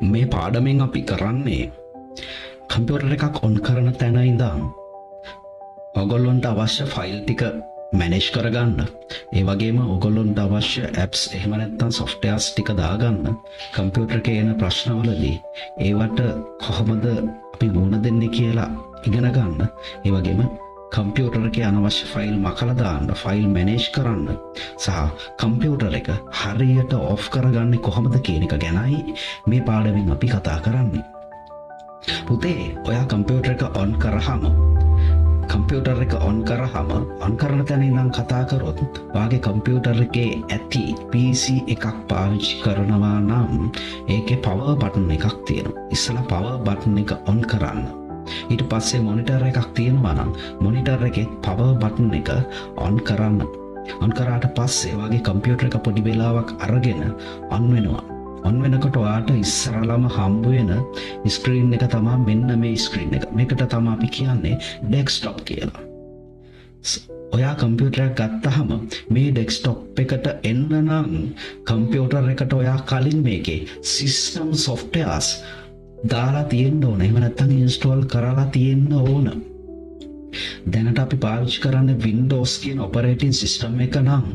මේ පාඩමෙන් අපි කරන්නේ කම්පියුටර් එකක් ඔන් කරන තැන ඉඳන් ඔයගොල්ලන්ට අවශ්‍ය ෆයිල් ටික මැනේජ් කරගන්න. ඒ වගේම ඔයගොල්ලන්ට අවශ්‍ය ඇප්ස් එහෙම නැත්නම් සොෆ්ට්වෙයාර්ස් ටික දාගන්න. කම්පියුටර් එකේ එන ප්‍රශ්නවලදී ඒවට කොහොමද අපි මුහුණ දෙන්නේ කියලා ඉගෙන ගන්න. ඒ වගේම කම්පියුටර් එකේ අනවශ්‍ය ෆයිල් මකලා දාන්න, ෆයිල් මැනේජ් කරන්න සහ කම්පියුටර් එක හරියට ඔෆ් කරගන්නේ කොහොමද කියන එක ගැනයි මේ පාඩමෙන් අපි කතා කරන්නේ. පුතේ, ඔයා කම්පියුටර් එක ඔන් කරාම ඔන් කරන තැන ඉඳන් කතා කරොත් ඔයාගේ කම්පියුටර් එකේ ඇති PC එකක් පාවිච්චි කරනවා නම් ඒකේ පවර් බටන් එකක් තියෙනවා. ඉස්සලා පවර් බටන් එක ඔන් කරන්න. ඊට පස්සේ මොනිටර් එකක් තියෙනවා නම් මොනිටර් එකේ පවර් බටන් එක ඔන් කරන්න. ඔන් කරාට පස්සේ ඔයාගේ කම්පියුටර් එක පොඩි වෙලාවක් අරගෙන ඔන් වෙනවා. ඔන් වෙනකොට ඔයාට ඉස්සරලම හම්බ වෙන ස්ක්‍රීන් එක තමයි මෙන්න මේ ස්ක්‍රීන් එක. මේකට තමයි අපි කියන්නේ ඩෙස්ක්ටොප් කියලා. ඔයා කම්පියුටර් එක ගත්තාම මේ ඩෙස්ක්ටොප් එකට එන්න නම් කම්පියුටර් එකට ඔයා කලින් මේකේ සිස්ටම් සොෆ්ට්වෙයාර්ස් දාලා තියෙන්න ඕන. එහෙම නැත්නම් ඉන්ස්ටෝල් කරලා තියෙන්න ඕන. දැනට අපි පාවිච්චි කරන්නේ Windows කියන ඔපරේටින් සිස්ටම් එක නම්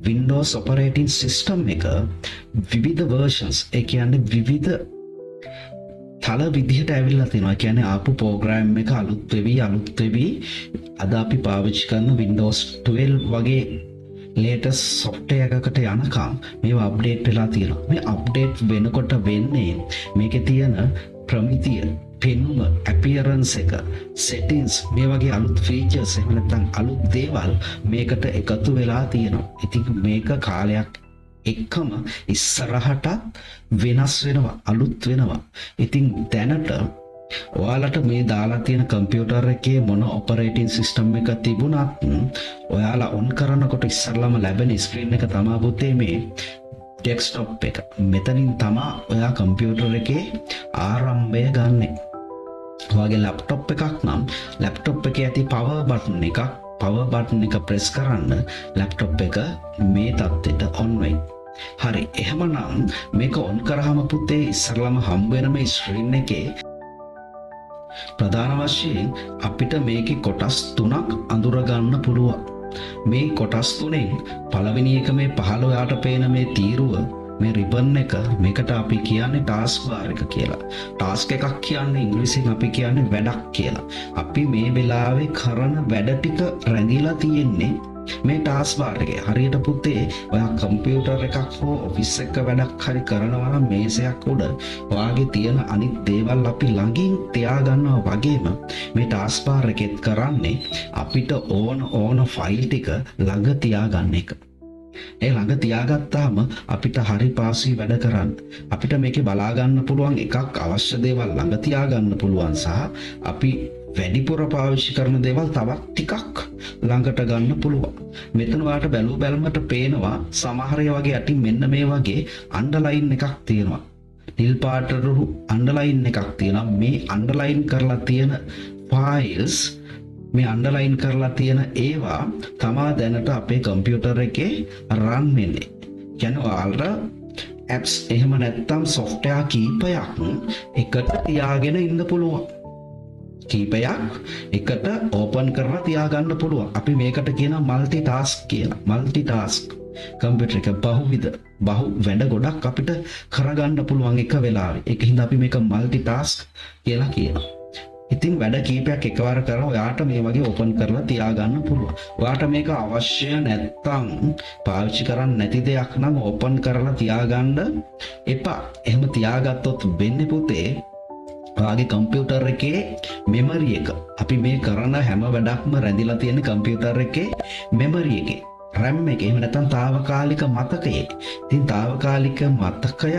Windows ඔපරේටින් සිස්ටම් එක විවිධ versions, ඒ කියන්නේ විවිධ තල විදිහට ඇවිල්ලා තියෙනවා. ඒ කියන්නේ ආපු ප්‍රෝග්‍රෑම් එක අලුත් වෙවි අද අපි පාවිච්චි කරන Windows 12 වගේ latest software එකකට යනකම් මේවා අප්ඩේට් වෙලා තියෙනවා. මේ අප්ඩේට් වෙනකොට වෙන්නේ මේකේ තියෙන ප්‍රමිතිය, පෙනුම, appearance එක, settings, මේ වගේ අලුත් features එහෙම නැත්නම් අලුත් දේවල් මේකට එකතු වෙලා තියෙනවා. ඉතින් මේක කාලයක් එක්කම ඉස්සරහට වෙනස් වෙනවා, අලුත් වෙනවා. ඉතින් දැනට ඔයාලට මේ දාලා තියෙන කම්පියුටර් එකේ මොන ඔපරේටින් සිස්ටම් එක තිබුණත් ඔයාලා ඔන් කරනකොට ඉස්සරළම ලැබෙන ස්ක්‍රීන් එක තමයි පුතේ මේ ඩෙස්ක්ටොප් එක. මෙතනින් තමයි ඔයා කම්පියුටර් එකේ ආරම්භය ගන්නෙ. ඔයාගේ ලැප්ටොප් එකක් නම් ලැප්ටොප් එකේ ඇති පවර් බටන් එක ප්‍රෙස් කරන්න ලැප්ටොප් එක මේ තත්ත්වයට ඔන් වෙයි. හරි, එහෙමනම් මේක ඔන් කරාම පුතේ ඉස්සරළම හම්බ වෙන මේ ස්ක්‍රීන් එකේ ප්‍රධාන වශයෙන් අපිට මේකේ කොටස් තුනක් අඳුර ගන්න පුළුවන්. මේ කොටස් තුනෙන් පළවෙනි එක මේ පහළ ඔයාට පේන මේ තීරුව, මේ රිබන් එක, මේකට අපි කියන්නේ ටාස්ක් බාර් එක කියලා. ටාස්ක් එකක් කියන්නේ ඉංග්‍රීසියෙන් අපි කියන්නේ වැඩක් කියලා. අපි මේ වෙලාවේ කරන වැඩ ටික රැඳිලා තියෙන්නේ මේ ටාස්ක් බාර් එකේ. හරියට පුතේ ඔයා කම්පියුටර් එකක් හෝ ඔෆිස් එක වැඩක් හරි කරනවා නම් මේසයක් උඩ ඔයාගේ තියෙන අනිත් දේවල් අපි ළඟින් තියාගන්නවා වගේම මේ ටාස්ක් බාර් එකෙත් කරන්නේ අපිට ඕන ෆයිල් ටික ළඟ තියාගන්න එක. ඒ ළඟ තියාගත්තාම අපිට හරි පාසුයි වැඩ කරන්න. අපිට මේකේ බලා ගන්න පුළුවන් එකක් අවශ්‍ය දේවල් ළඟ තියාගන්න පුළුවන් සහ අපි වැඩිපුර පාවිච්චි කරන දේවල් තවත් ටිකක් ළඟට ගන්න පුළුවන්. මෙතන ඔයාලට බැලුමට පේනවා සමහර වගේ යටින් මෙන්න මේ වගේ අන්ඩර්ලයින් එකක් තියෙනවා. නිල් පාටට අන්ඩර්ලයින් එකක් තියෙනවා. මේ අන්ඩර්ලයින් කරලා තියෙන ෆයිල්ස්, මේ අන්ඩර්ලයින් කරලා තියෙන ඒවා තමා දැනට අපේ කම්පියුටර් එකේ රන් වෙන්නේ. කියන්නේ ඔයාලට ඇප්ස් එහෙම නැත්නම් සොෆ්ට්වෙයාර් කීපයක් එකට තියාගෙන ඉන්න පුළුවන්. කීපයක් එකට ඕපන් කරලා තියාගන්න පුළුවන්. අපි මේකට කියනවා මල්ටි ටාස්ක් කියලා. මල්ටි ටාස්ක් කම්පියුටර් එක බහු වැඩ ගොඩක් අපිට කරගන්න පුළුවන් එක වෙලාවේ. ඒක හින්දා අපි මේක මල්ටි ටාස්ක් කියලා කියනවා. ඉතින් වැඩ කීපයක් එකවර කරලා ඔයාට මේ වගේ ඕපන් කරලා තියාගන්න පුළුවන්. ඔයාට මේක අවශ්‍ය නැත්නම් පාවිච්චි කරන්න නැති දෙයක් නම් ඕපන් කරලා තියාගන්න එපා. එහෙම තියාගත්තොත් වෙන්නේ පුතේ ඔයාගේ කම්පියුටර් එකේ මෙමරි එක, අපි මේ කරන හැම වැඩක්ම රැඳිලා තියෙන කම්පියුටර් එකේ මෙමරි එකේ RAM එකේ, එහෙම නැත්නම් తాවකාලික මතකයේ. ඉතින් తాවකාලික මතකය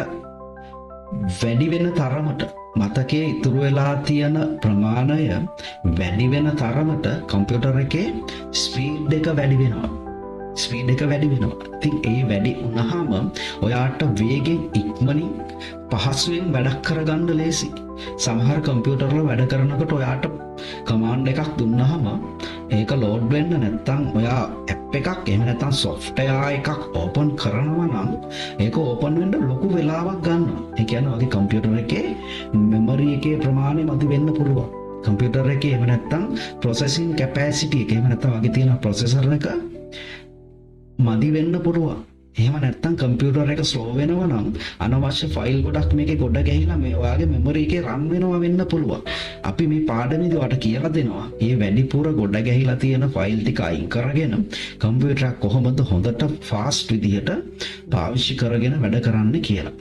වැඩි වෙන තරමට, මතකයේ ඉතුරු වෙලා තියෙන ප්‍රමාණය වැඩි වෙන තරමට කම්පියුටර් එකේ ස්පීඩ් එක වැඩි වෙනවා. ඉතින් ඒ වැඩි වුණාම ඔයාට වේගෙන් ඉක්මනින් පහසුවෙන් වැඩක් කරගන්න ලේසි. සමහර කම්පියුටර් වල වැඩ කරනකොට ඔයාට කමාන්ඩ් එකක් දුන්නාම ඒක ලෝඩ් වෙන්න නැත්තම් ඔයා ඇප් එකක් එහෙම නැත්තම් software එකක් ඕපන් කරනවා නම් ඒක ඕපන් වෙන්න ලොකු වෙලාවක් ගන්නවා. ඒ කියන්නේ ඔයාගේ කම්පියුටර් එකේ මෙමරි එකේ ප්‍රමාණය මදි වෙන්න පුළුවන්. කම්පියුටර් එකේ එහෙම නැත්තම් processing capacity එක එහෙම නැත්තම් ඔයාගේ තියෙන processor එක මදි වෙන්න පුළුවන්. එහෙම නැත්තම් කම්පියුටර් එක ස්ලෝ වෙනවා නම් අනවශ්‍ය ෆයිල් ගොඩක් මේකේ ගොඩ ගැහිලා මේ ඔයාගේ මෙමරි එකේ රන් වෙනවා වෙන්න පුළුවන්. අපි මේ පාඩමේදී ඔයාලට කියලා දෙනවා මේ වැඩිපුර ගොඩ ගැහිලා තියෙන ෆයිල් ටික අයින් කරගෙන කම්පියුටර් එක කොහොමද හොඳට ෆාස්ට් විදිහට පාවිච්චි කරගෙන වැඩ කරන්න කියලා.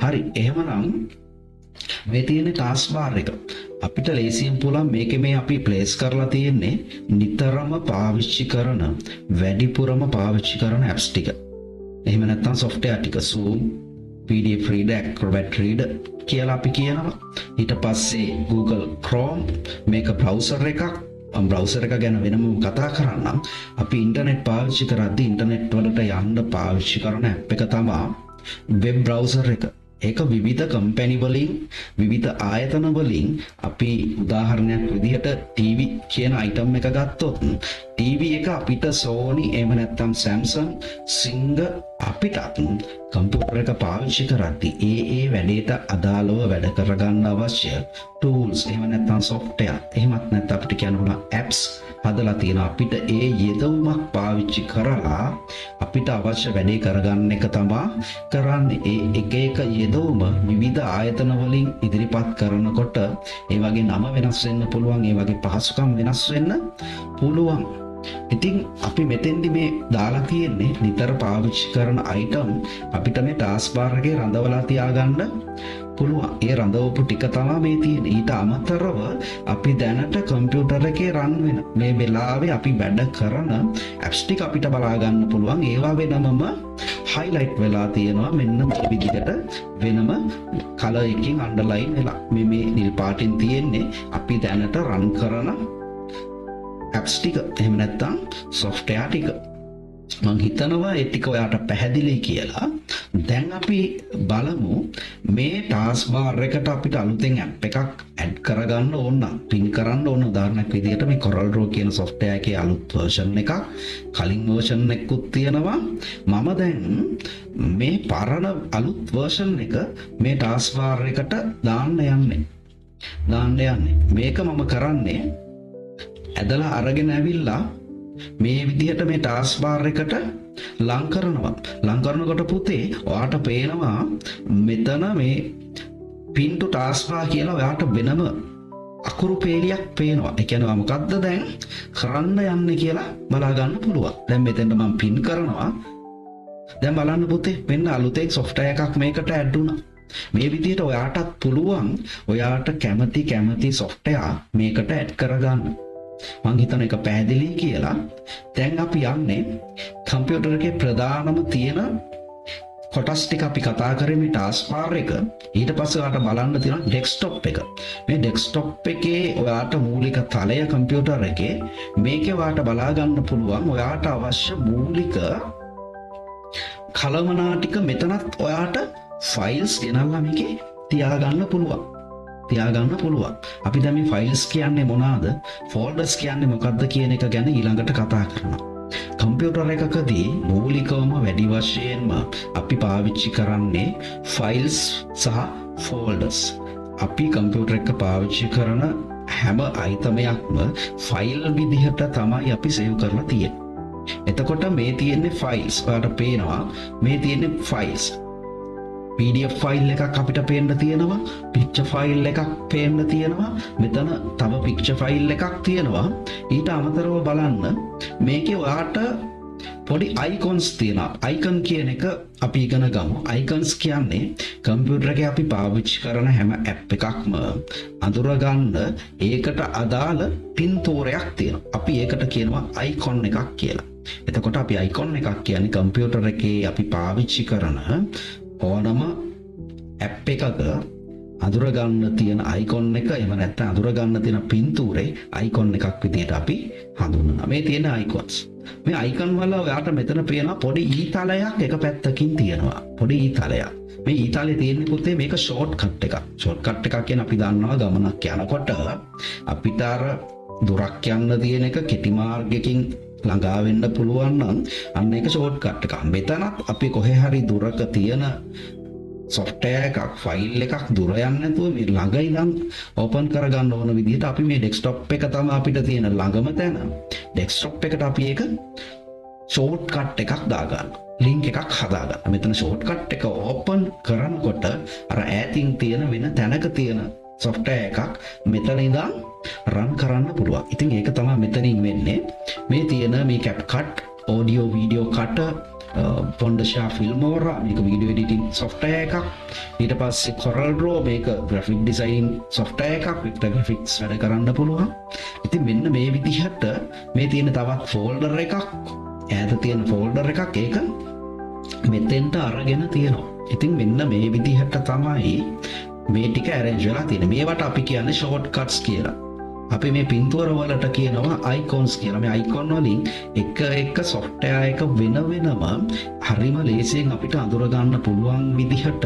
හරි. එහෙමනම් මේ තියෙන ටාස්ක් බාර් එක අපිට ලේසියෙන් පුළුවන් මේකේ මේ අපි ප්ලේස් කරලා තියෙන්නේ නිතරම පාවිච්චි කරන වැඩිපුරම පාවිච්චි කරන ඇප්ස් ටික. එහෙම නැත්නම් software ටික Zoom, PDF Reader, Acrobat Reader කියලා අපි කියනවා. ඊට පස්සේ Google Chrome මේක browser එකක්. browser එක ගැන වෙනම කතා කරන්නම්. අපි ඉන්ටර්නෙට් පාවිච්චි කරද්දී ඉන්ටර්නෙට් වලට යන්න පාවිච්චි කරන ඇප් එක තමයි web browser එක. ඒක විවිධ කම්පැනි වලින් විවිධ ආයතන වලින් අපි උදාහරණයක් විදිහට TV කියන අයිටම් එක ගත්තොත් TV එක අපිට Sony එහෙම නැත්නම් Samsung Singer අපිට කම්පියුටර් එක පාවිච්චි කරද්දී ඒ වැඩේට අදාළව වැඩ කරගන්න අවශ්‍ය tools එහෙම නැත්නම් software එහෙමත් නැත්නම් අපිට කියන්න පුළුවන් apps හදලා තියෙනවා. අපිට ඒ යෙදවුමක් පාවිච්චි කරලා අපිට අවශ්‍ය වැඩේ කරගන්න එක තමයි කරන්නේ. ඒ එක එක යෙදවුම විවිධ ආයතන වලින් ඉදිරිපත් කරනකොට ඒ වගේ නම වෙනස් වෙන්න පුළුවන්, ඒ වගේ පහසුකම් වෙනස් වෙන්න පුළුවන්. ඉතින් අපි මෙතෙන්දි මේ දාලා තියෙන්නේ නිතර පාවිච්චි කරන අයිටම් අපිට මේ ටාස්ක් බාර් එකේ රඳවලා තියාගන්න පුළුවන්. ඒ රඳවපු ටික තමයි මේ තියෙන්නේ. ඊට අමතරව අපි දැනට කම්පියුටර් එකේ රන් වෙන මේ වෙලාවේ අපි වැඩ කරන ඇප්ස් ටික අපිට බලා ගන්න පුළුවන්. ඒවා වෙනමම highlight වෙලා තියෙනවා. මෙන්න මේ විදිහට වෙනම color එකකින් underline වෙලා. මේ නිල් පාටින් තියෙන්නේ අපි දැනට රන් කරන apps ටික. එහෙම නැත්නම් software ටික. මං හිතනවා ඒ ටික ඔයාට පැහැදිලි කියලා. දැන් අපි බලමු මේ ටාස්ක් බාර් එකට අපිට අලුතෙන් app එකක් add කරගන්න ඕන නම් pin කරන්න ඕන. උදාහරණයක් විදිහට මේ Corel Draw කියන software එකේ අලුත් version එකක් කලින් version එකකුත් තියෙනවා. මම දැන් මේ පරණ අලුත් version එක මේ ටාස්ක් බාර් එකට දාන්න යන්නේ. මේක මම කරන්නේ ඇදලා අරගෙන ඇවිල්ලා මේ විදිහට මේ ටාස්ක් බාර් එකට ලං කරනවා. ලං කරනකොට පුතේ ඔයාට පේනවා මෙතන මේ pin to task bar කියලා ඔයාට වෙනම අකුරු පේලියක් පේනවා. ඒ කියන්නේ මොකද්ද දැන් කරන්න යන්නේ කියලා බලා ගන්න පුළුවන්. දැන් මෙතෙන්ට මම pin කරනවා. දැන් බලන්න පුතේ මෙන්න අලුතෙන් software එකක් මේකට add වුණා. මේ විදිහට ඔයාටත් පුළුවන් ඔයාට කැමති software මේකට add කරගන්න. මං හිතන එක පැහැදිලි කියලා. දැන් අපි යන්නේ කම්පියුටර් එකේ ප්‍රධානම තියෙන කොටස් ටික අපි කතා කරමු ටාස්ක් බාර් එක. ඊට පස්සේ ඔයාලට බලන්න තියෙනවා ඩෙස්ක්ටොප් එක. මේ ඩෙස්ක්ටොප් එකේ ඔයාට මූලික තලය කම්පියුටර් එකේ මේකේ ඔයාට බලා ගන්න පුළුවන් ඔයාට අවශ්‍ය මූලික කලමනා ටික මෙතනත් ඔයාට ෆයිල්ස් ගෙනල්ලා මේකේ තියාගන්න පුළුවන්. අපි දැන් මේ ෆයිල්ස් කියන්නේ මොනවාද? ෆෝල්ඩර්ස් කියන්නේ මොකක්ද කියන එක ගැන ඊළඟට කතා කරනවා. කම්පියුටර් එකකදී මූලිකවම වැඩි වශයෙන්ම අපි පාවිච්චි කරන්නේ ෆයිල්ස් සහ ෆෝල්ඩර්ස්. අපි කම්පියුටර් එක පාවිච්චි කරන හැම අයිටමයක්ම ෆයිල් විදිහට තමයි අපි සේව් කරලා තියෙන්නේ. එතකොට මේ තියෙන්නේ ෆයිල්ස්. ඔයාලට පේනවා මේ තියෙන්නේ ෆයිල්ස්. PDF ෆයිල් එකක් අපිට පේන්න තියෙනවා, picture ෆයිල් එකක් පේන්න තියෙනවා, මෙතන තව picture ෆයිල් එකක් තියෙනවා. ඊට අමතරව බලන්න මේකේ ඔයාට පොඩි icons තියෙනවා. icon කියන එක අපි ඉගෙන ගමු. icons කියන්නේ කම්පියුටර් එකේ අපි පාවිච්චි කරන හැම app එකක්ම අඳුරගන්න ඒකට අදාළ පින්තූරයක් තියෙනවා. අපි ඒකට කියනවා icon එකක් කියලා. එතකොට අපි icon එකක් කියන්නේ කම්පියුටර් එකේ අපි පාවිච්චි කරන ඕනම ඇප් එකක අඳුරගන්න තියෙන අයිකොන් එක එහෙම නැත්නම් අඳුරගන්න තියෙන පින්තූරේ අයිකොන් එකක් විදිහට අපි හඳුන්වනවා. මේ තියෙන අයිකොන්ස්. මේ අයිකොන් වල ඔයාට මෙතන පේන පොඩි ඊතලයක් එක පැත්තකින් තියෙනවා. පොඩි ඊතලයක්. මේ ඊතලේ තියෙන්නේ පුතේ මේක ෂෝට් කට් එකක්. ෂෝට් කට් එකක් කියන්නේ අපි දන්නවා ගමනක් යනකොට අපිට අර දුරක් යන්න තියෙන එක කෙටි මාර්ගයකින් ළඟා වෙන්න පුළුවන් නම් අන්න ඒක ෂෝට්කට් එකක්. මෙතනත් අපි කොහේ හරි දුරක තියෙන software එකක් ෆයිල් එකක් දුර යන්නේ නැතුව මේ ළඟ ඉඳන් ඕපන් කරගන්න ඕන විදිහට අපි මේ ඩෙස්ක්ටොප් එක තමයි අපිට තියෙන ළඟම තැන. ඩෙස්ක්ටොප් එකට අපි ඒක ෂෝට්කට් එකක් දාගන්න. ලින්ක් එකක් හදාගන්න. මෙතන ෂෝට්කට් එක ඕපන් කරනකොට අර ඈතින් තියෙන වෙන තැනක තියෙන software එකක් මෙතන ඉඳන් run කරන්න පුළුවන්. ඉතින් ඒක තමයි මෙතනින් වෙන්නේ. මේ තියෙන මේ CapCut audio video cutter Pondasha Filmora මේක video editing software එකක්. ඊට පස්සේ CorelDRAW මේක graphic design software එකක්. vector graphics වැඩ කරන්න පුළුවන්. ඉතින් මෙන්න මේ විදිහට මේ තියෙන තවත් folder එකක් ඈත තියෙන folder එකක් ඒක මෙතෙන්ට අරගෙන තියෙනවා. ඉතින් මෙන්න මේ විදිහට තමයි මේ ටික arrange වෙලා තියෙන්නේ. මේවට අපි කියන්නේ shortcuts කියලා. අපි මේ පින්තූර වලට කියනවා icons කියලා. මේ icon වලින් එක software එක වෙන වෙනම හරිම ලේසියෙන් අපිට අඳුර ගන්න පුළුවන් විදිහට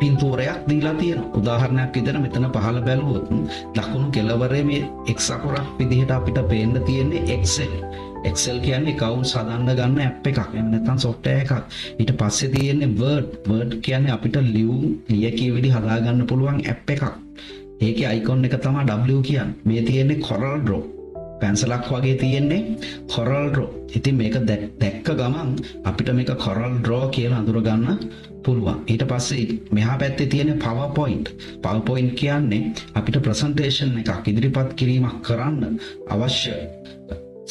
පින්තූරයක් දීලා තියෙනවා. උදාහරණයක් විදිහට මෙතන පහළ බැලුවොත් දකුණු කෙළවරේ මේ x අකුරක් විදිහට අපිට පේන්න තියෙන්නේ Excel. Excel කියන්නේ accounts හදන්න ගන්න app එකක්. එහෙම නැත්නම් software එකක්. ඊට පස්සේ තියෙන්නේ Word. Word කියන්නේ අපිට ලියකියවිලි හදා ගන්න පුළුවන් app එකක්. ඒකේ icon එක තමයි W කියන්නේ. මේ තියෙන්නේ CorelDRAW. පැන්සලක් වගේ තියෙන්නේ CorelDRAW. ඉතින් මේක දැක්ක ගමන් අපිට මේක CorelDRAW කියලා අඳුර ගන්න පුළුවන්. ඊට පස්සේ මෙහා පැත්තේ තියෙන PowerPoint. PowerPoint කියන්නේ අපිට presentation එකක් ඉදිරිපත් කිරීමක් කරන්න අවශ්‍ය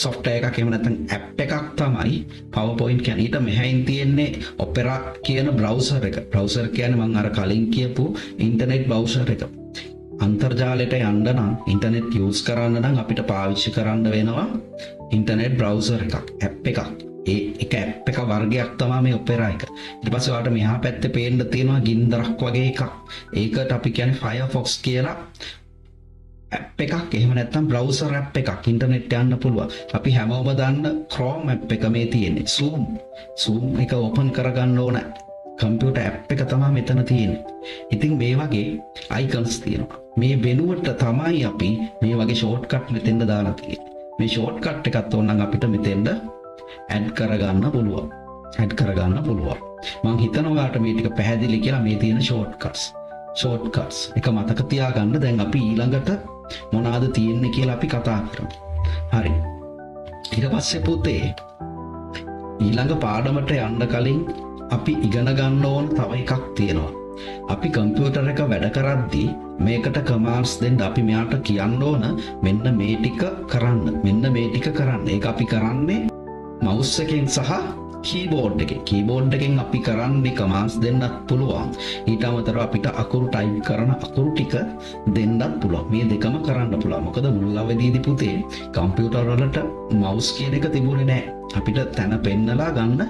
software එකක්. එහෙම නැත්නම් app එකක් තමයි PowerPoint කියන්නේ. ඊට මෙහෙන් තියෙන්නේ Opera කියන browser එක. browser කියන්නේ මම අර කලින් කියපු internet browser එක. අන්තර්ජාලයට යන්න නම් ඉන්ටර්නෙට් යූස් කරන්න නම් අපිට පාවිච්චි කරන්න වෙනවා ඉන්ටර්නෙට් බ්‍රවුසර් එකක්, ඇප් එකක්. ඒ එක ඇප් එක වර්ගයක් තමයි මේ ඔපෙරා එක. ඊට පස්සේ ඔයාලට මෙහා පැත්තේ පේන්න තියෙනවා ගින්දරක් වගේ එකක්. ඒකට අපි කියන්නේ Firefox කියලා ඇප් එකක්. එහෙම නැත්නම් බ්‍රවුසර් ඇප් එකක්. ඉන්ටර්නෙට් යන්න පුළුවන්. අපි හැමෝම දන්න Chrome ඇප් එක මේ තියෙන්නේ. Zoom එක ඕපන් කරගන්න ඕන කම්පියුටර් ඇප් එක තමයි මෙතන තියෙන්නේ. ඉතින් මේ වගේ icons තියෙනවා. මේ වෙනුවට තමයි අපි මේ වගේ shortcut මෙතෙන්ද දාලා තියෙන්නේ. මේ shortcut එකත් ඕනනම් අපිට මෙතෙන්ද add කරගන්න පුළුවන්. මම හිතනවා ඔයාලට මේ ටික පැහැදිලි කියලා. මේ තියෙන shortcuts එක මතක තියාගන්න. දැන් අපි ඊළඟට මොනවාද තියෙන්නේ කියලා අපි කතා කරමු. හරි. ඊට පස්සේ පුතේ ඊළඟ පාඩමට යන්න කලින් අපි ඉගෙන ගන්න ඕන තව එකක් තියෙනවා. අපි කම්පියුටර් එක වැඩ කරද්දී මේකට කමාන්ඩ්ස් දෙන්න අපි මෙයාට කියන්න ඕන මෙන්න මේ ටික කරන්න. ඒක අපි කරන්නේ මවුස් එකෙන් සහ කීබෝඩ් එකෙන් අපි කරන්නේ කමාන්ඩ්ස් දෙන්නත් පුළුවන්. ඊට අමතරව අපිට අකුරු ටයිප් කරන අකුරු ටික දෙන්නත් පුළුවන්. මේ දෙකම කරන්න පුළුවන්. මොකද මුල් අවදීදී පුතේ කම්පියුටර් වලට මවුස් කියන එක තිබුණේ නැහැ. අපිට තැන පෙන්නලා ගන්න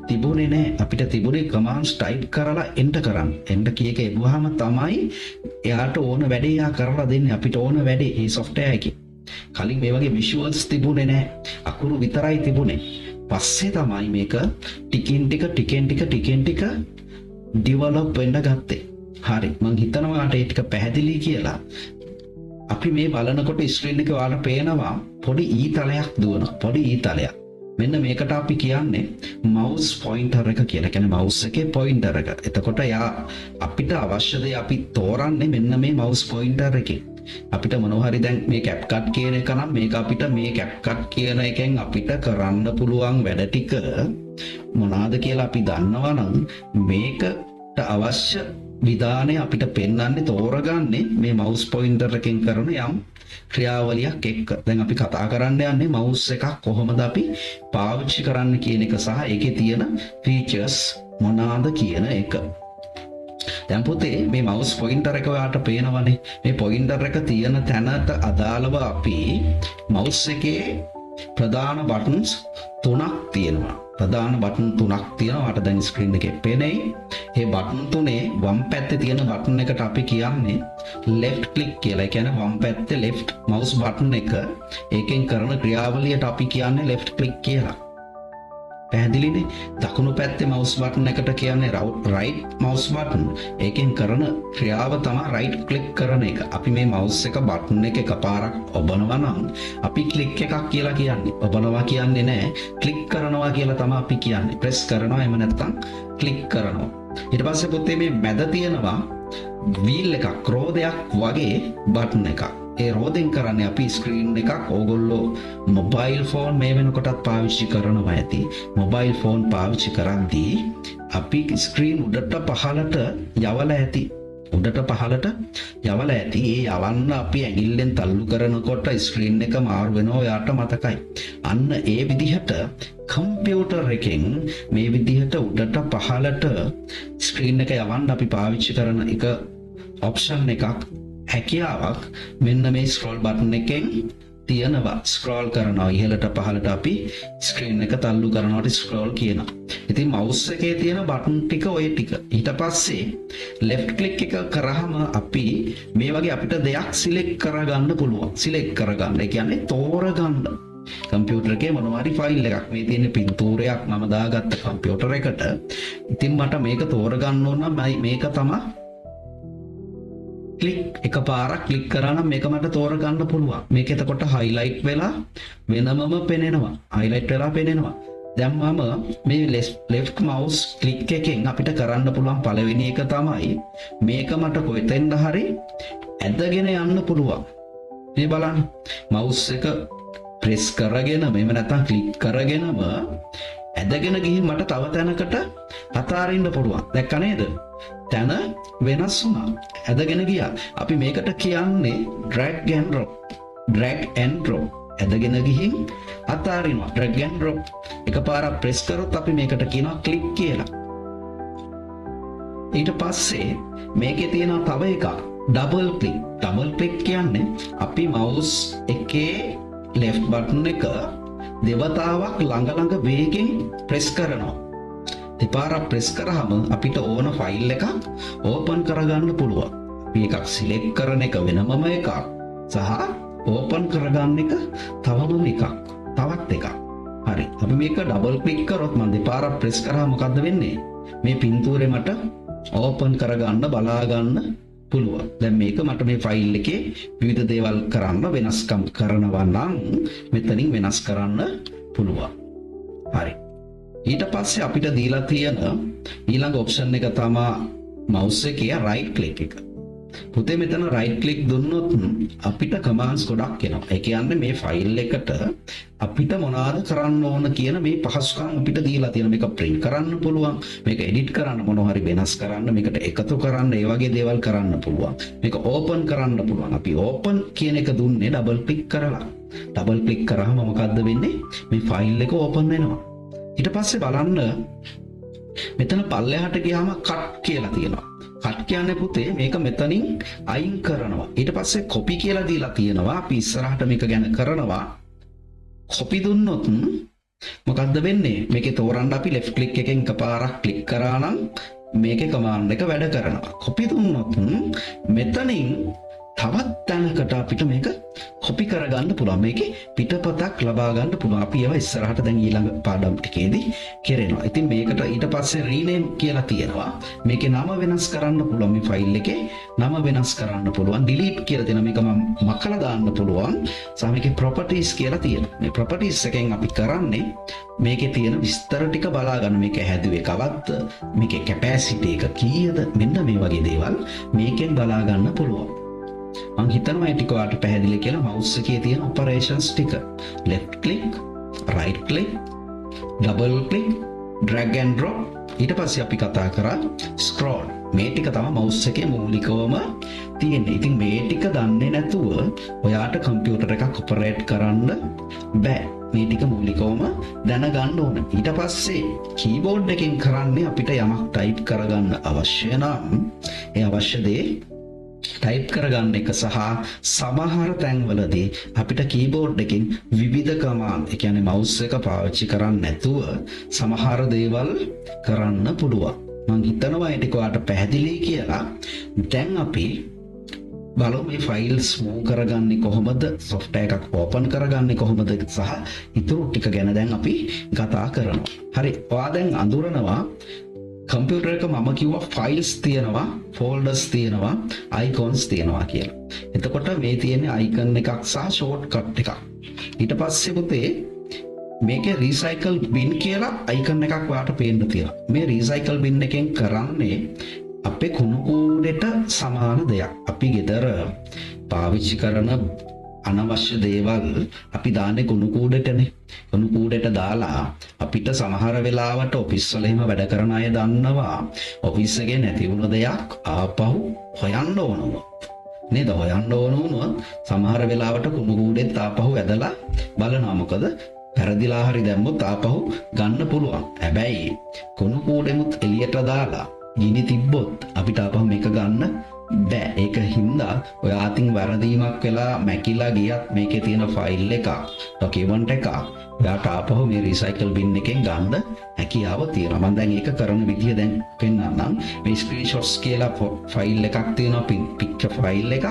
තිබුණේ නැහැ. අපිට තිබුණේ කමාන්ඩ්ස් ටයිප් කරලා එන්ටර් කරන්න. එන්ටර් කී එක එවුවාම තමයි එයාට ඕන වැඩේ එයා කරලා දෙන්නේ. අපිට ඕන වැඩේ මේ software එකේ. කලින් මේ වගේ visuals තිබුණේ නැහැ. අකුරු විතරයි තිබුණේ. පස්සේ තමයි මේක ටිකෙන් ටික ඩෙවලොප් වෙන්න ගත්තේ. හරි. මම හිතනවා ඔයාලට ඒ ටික පැහැදිලි කියලා. අපි මේ බලනකොට ස්ක්‍රීන් එකේ ඔයාලට පේනවා පොඩි ඊතලයක් දුවනවා. පොඩි ඊතලයක්. මෙන්න මේකට අපි කියන්නේ mouse pointer එක කියලා. කියන්නේ mouse එකේ pointer එක. එතකොට යා අපිට අවශ්‍ය දේ අපි තෝරන්නේ මෙන්න මේ mouse pointer එකෙන්. අපිට මොනවා හරි දැන් මේ CapCut කියන එක නම් මේක අපිට මේ CapCut කියන එකෙන් අපිට කරන්න පුළුවන් වැඩ ටික මොනවාද කියලා අපි දන්නවා නම් මේකට අවශ්‍ය විධානය අපිට පෙන්වන්නේ තෝරගන්නේ මේ mouse pointer එකෙන් කරන යම් ක්‍රියාවලියක් එක්ක. දැන් අපි කතා කරන්න යන්නේ mouse එකක් කොහොමද අපි පාවිච්චි කරන්න කියන එක සහ ඒකේ තියෙන features මොනවාද කියන එක. දැන් පුතේ මේ mouse pointer එක ඔයාලට පේනවනේ. මේ pointer එක තියෙන තැනට අදාළව අපි mouse එකේ ප්‍රධාන buttons 3ක් තියෙනවා. ඔයාලට දැන් ස්ක්‍රීන් එකේ පේන්නේ. මේ බටන් තුනේ වම් පැත්තේ තියෙන බටන් එකට අපි කියන්නේ left click කියලා. ඒ කියන්නේ වම් පැත්තේ left mouse button එක ඒකෙන් කරන ක්‍රියාවලියට අපි කියන්නේ left click කියලා. පැහැදිලිනේ. දකුණු පැත්තේ mouse button එකට කියන්නේ right mouse button. ඒකෙන් කරන ක්‍රියාව තමයි right click කරන එක. අපි මේ mouse එක button එක එකපාරක් ඔබනවා නම් අපි click එකක් කියලා කියන්නේ. ඔබනවා කියන්නේ නැහැ. click කරනවා කියලා තමයි අපි කියන්නේ. press කරනවා එහෙම නැත්නම් click කරනවා. ඊට පස්සේ පුතේ මේ මැද තියෙනවා wheel එකක් රෝදයක් වගේ button එකක්. ඒ රෝදෙන් කරන්නේ අපි ස්ක්‍රීන් එකක් ඕගොල්ලෝ මොබයිල් ෆෝන් මේ වෙනකොටත් පාවිච්චි කරනවා ඇති. මොබයිල් ෆෝන් පාවිච්චි කරද්දී අපි ස්ක්‍රීන් උඩට පහළට යවලා ඇති. උඩට පහළට යවලා ඇති. ඒ යවන්න අපි ඇඟිල්ලෙන් තල්ලු කරනකොට ස්ක්‍රීන් එක මාරු වෙනවා. ඔයාට මතකයි. අන්න ඒ විදිහට කම්පියුටර් එකෙන් මේ විදිහට උඩට පහළට ස්ක්‍රීන් එක යවන්න අපි පාවිච්චි කරන එක ඔප්ෂන් එකක් හැකියාවක් මෙන්න මේ ස්ක්‍රෝල් බටන් එකෙන් තියෙනවා. ස්ක්‍රෝල් කරනවා ඉහළට පහළට අපි ස්ක්‍රීන් එක තල්ලු කරනකොට ස්ක්‍රෝල් කියනවා. ඉතින් mouse එකේ තියෙන බටන් ටික ඔය ටික. ඊට පස්සේ left click එක කරාම අපි මේ වගේ අපිට දෙයක් select කරගන්න පුළුවන්. select කරගන්න. ඒ කියන්නේ තෝරගන්න. කම්පියුටර් එකේ මොනවා හරි ෆයිල් එකක් මේ තියෙන පින්තූරයක් මම දාගත්ත කම්පියුටර් එකට. ඉතින් මට මේක තෝරගන්න ඕන නම් මේක තමයි ක්ලික් එකපාරක් ක්ලික් කරා නම් මේක මට තෝරගන්න පුළුවන්. මේක එතකොට highlight වෙලා වෙනමම පෙනෙනවා. highlight වෙලා පෙනෙනවා. දැන් මම මේ left mouse click එකෙන් අපිට කරන්න පුළුවන් පළවෙනි එක තමයි මේක මට කොහෙන්ද හරි ඇදගෙන යන්න පුළුවන්. මේ බලන්න. mouse එක press කරගෙන මෙහෙම නැත්නම් click කරගෙනම ඇදගෙන ගිහින් මට තව තැනකට අතාරින්න පුළුවන්. දැක්ක නේද? තැන වෙනස් වුණා. ඇදගෙන ගියා. අපි මේකට කියන්නේ drag and drop. drag and drop. ඇදගෙන ගිහින් අතාරිනවා. drag and drop. එකපාරක් press කරොත් අපි මේකට කියනවා click කියලා. ඊට පස්සේ මේකේ තියෙන තව එකක් double click. double click කියන්නේ අපි mouse එකේ left button එක දෙවතාවක් ළඟ වේගෙන් press කරනවා. දෙපාරක් press කරාම අපිට ඕන ෆයිල් එකක් ඕපන් කරගන්න පුළුවන්. අපි එකක් select කරන එක වෙනමම එකක් සහ ඕපන් කරගන්න එක තවම එකක්. තවත් එකක්. හරි. අපි මේක double click කරොත් මම දෙපාරක් press කරාම මොකද්ද වෙන්නේ? මේ පින්තූරේ මට ඕපන් කරගන්න බලා ගන්න පුළුවන්. දැන් මේක මට මේ ෆයිල් එකේ විවිධ දේවල් කරන්න වෙනස්කම් කරනවා නම් මෙතනින් වෙනස් කරන්න පුළුවන්. හරි. ඊට පස්සේ අපිට දීලා තියෙන ඊළඟ ඔප්ෂන් එක තමයි mouse එකේ right click එක. පුතේ මෙතන right click දුන්නොත් අපිට commands ගොඩක් එනවා. ඒ කියන්නේ මේ ෆයිල් එකට අපිට මොනවාද කරන්න ඕන කියන මේ පහසුකම් අපිට දීලා තියෙන. මේක print කරන්න පුළුවන්, මේක edit කරන්න, මොනවා හරි වෙනස් කරන්න, මේකට එකතු කරන්න, ඒ වගේ දේවල් කරන්න පුළුවන්. මේක open කරන්න පුළුවන්. අපි open කියන එක දුන්නේ double click කරලා. double click කරාම මොකද්ද වෙන්නේ? මේ ෆයිල් එක open වෙනවා. ඊට පස්සේ බලන්න මෙතන පල්ලෙහාට ගියාම cut කියලා තියෙනවා. cut කියන්නේ පුතේ මේක මෙතනින් අයින් කරනවා. ඊට පස්සේ copy කියලා දීලා තියෙනවා. අපි ඉස්සරහට මේක ගැන කරනවා. copy දුන්නොත් මොකද්ද වෙන්නේ? මේකේ තෝරන්න අපි left click එකෙන් එකපාරක් click කරා නම් මේකේ command එක වැඩ කරනවා. copy දුන්නොත් මෙතනින් තවත් තැනකට අපිට මේක කොපි කරගන්න පුළුවන්. මේකේ පිටපතක් ලබා ගන්න පුළුවන්. අපි ඒවා ඉස්සරහට දැන් ඊළඟ පාඩම් ටිකේදී කරනවා. ඉතින් මේකට ඊට පස්සේ rename කියලා තියෙනවා. මේකේ නම වෙනස් කරන්න පුළුවන්. මේ ෆයිල් එකේ නම වෙනස් කරන්න පුළුවන්. delete කියලා තියෙනවා. මේක මම මකලා දාන්න පුළුවන්. සහ මේකේ properties කියලා තියෙනවා. මේ properties එකෙන් අපි කරන්නේ මේකේ තියෙන විස්තර ටික බලා ගන්න. මේක හැදුවේ කවද්ද? මේකේ capacity එක කීයද? මෙන්න මේ වගේ දේවල් මේකෙන් බලා ගන්න පුළුවන්. මම හිතනවා මේ ටික ඔයාලට පැහැදිලි කියලා. mouse එකේ තියෙන operations ටික left click, right click, double click, drag and drop. ඊට පස්සේ අපි කතා කරා scroll. මේ ටික තමයි mouse එකේ මූලිකවම තියෙන්නේ. ඉතින් මේ ටික දන්නේ නැතුව ඔයාට කම්පියුටර් එකක් ඔපරේට් කරන්න බෑ. මේ ටික මූලිකවම දැනගන්න ඕන. ඊට පස්සේ keyboard එකෙන් කරන්නේ අපිට යමක් type කරගන්න අවශ්‍ය නම් ඒ අවශ්‍ය දේ ටයිප් කරගන්න එක සහ සමහර තැන්වලදී අපිට කීබෝඩ් එකෙන් විවිධ කමාන්ඩ්, ඒ කියන්නේ mouse එක පාවිච්චි කරන්නේ නැතුව සමහර දේවල් කරන්න පුළුවන්. මම හිතනවා ඒ ටික ඔයාලට පැහැදිලි කියලා. දැන් අපි බලමු මේ ෆයිල්ස් මූව් කරගන්නේ කොහොමද, software එකක් open කරගන්නේ කොහොමද සහ ඊටු ටික ගැන දැන් අපි කතා කරනවා. හරි. ඔයා දැන් අඳුරනවා කම්පියුටර් එක මම කිව්වා ෆයිල්ස් තියෙනවා, ෆෝල්ඩර්ස් තියෙනවා, අයිකොන්ස් තියෙනවා කියලා. එතකොට මේ තියෙන්නේ අයිකන් එකක් සහ ෂෝට්කට් එකක්. ඊට පස්සේ පුතේ මේකේ රීසයිකල් බින් කියලා අයිකන් එකක් ඔයාලට පේන්න තියෙනවා. මේ රීසයිකල් බින් එකෙන් කරන්නේ අපේ කුණු කූඩේට සමාන දෙයක්. අපි ගෙදර පාවිච්චි කරන අනවශ්‍ය දේවල් අපි දාන්නේ කුණු කූඩේටනේ. කුණු කූඩේට දාලා අපිට සමහර වෙලාවට ඔෆිස් වල එහෙම වැඩ කරන අය දන්නවා ඔෆිස් එකේ නැති වුණ දෙයක් ආපහු හොයන්න ඕනවා. නේද? හොයන්න ඕන වුණොත් සමහර වෙලාවට කුණු කූඩේත් ආපහු ඇදලා බලනවා. මොකද පෙරදිලා හරි දැම්මොත් ආපහු ගන්න පුළුවන්. හැබැයි කුණු කූඩෙමුත් එළියට දාලා ගිනි තිබ්බොත් අපිට ආපහු මේක ගන්න බෑ. ඒක හින්දා ඔයා අතින් වැරදීමක් වෙලා මැකිලා ගියත් මේකේ තියෙන ෆයිල් එක, ඩොකියුමන්ට් එක ඔයාට ආපහු මේ රීසයිකල් බින් එකෙන් ගන්න හැකියාව තියෙනවා. මම දැන් ඒක කරන විදිය දැන් පෙන්නන්නම්. මේ ස්ක්‍රීන්ෂොට්ස් කියලා ෆයිල් එකක් තියෙනවා, පික්චර් ෆයිල් එකක්.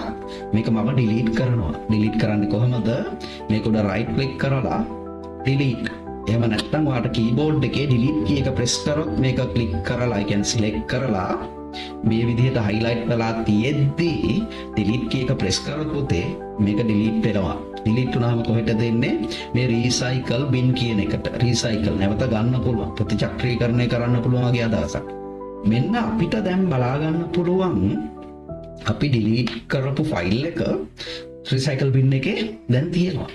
මේක මම ඩිලීට් කරනවා. ඩිලීට් කරන්නේ කොහොමද? මේක උඩ රයිට් ක්ලික් කරලා ඩිලීට්. එහෙම නැත්නම් ඔයාට කීබෝඩ් එකේ ඩිලීට් කී එක ප්‍රෙස් කරොත් මේක ක්ලික් කරලා, ඒ කියන්නේ සිලෙක්ට් කරලා මේ විදිහට highlight වෙලා තියෙද්දි delete key එක press කරොත් පුතේ මේක delete වෙනවා. delete වුණාම කොහෙටද එන්නේ? මේ recycle bin කියන එකට. recycle නැවත ගන්න පුළුවන්. ප්‍රතිචක්‍රීකරණය කරන්න පුළුවන් වගේ අදහසක්. මෙන්න අපිට දැන් බලා ගන්න පුළුවන් අපි delete කරපු file එක recycle bin එකේ දැන් තියෙනවා.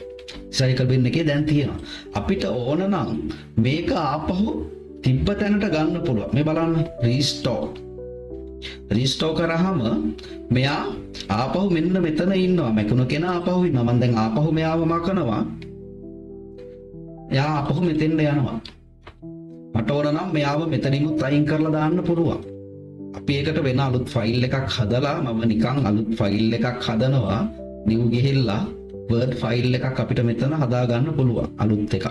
recycle bin එකේ දැන් තියෙනවා. අපිට ඕන නම් මේක ආපහු තිබ්බ තැනට ගන්න පුළුවන්. මේ බලන්න රීස්ටෝර් කරාම මෙයා ආපහු මෙන්න මෙතන ඉන්නවා. මැකුණු කෙනා ආපහු ඉන්නවා. මම දැන් ආපහු මෙයාව මකනවා. එයා ආපහු මෙතෙන්ට යනවා. මට ඕන නම් මෙයාව මෙතනින්ුත් අයින් කරලා දාන්න පුළුවන්. අපි ඒකට වෙන අලුත් ෆයිල් එකක් හදලා මම නිකන් අලුත් ෆයිල් එකක් හදනවා. new ගිහිල්ලා word ෆයිල් එකක් අපිට මෙතන හදා ගන්න පුළුවන්. අලුත් එකක්.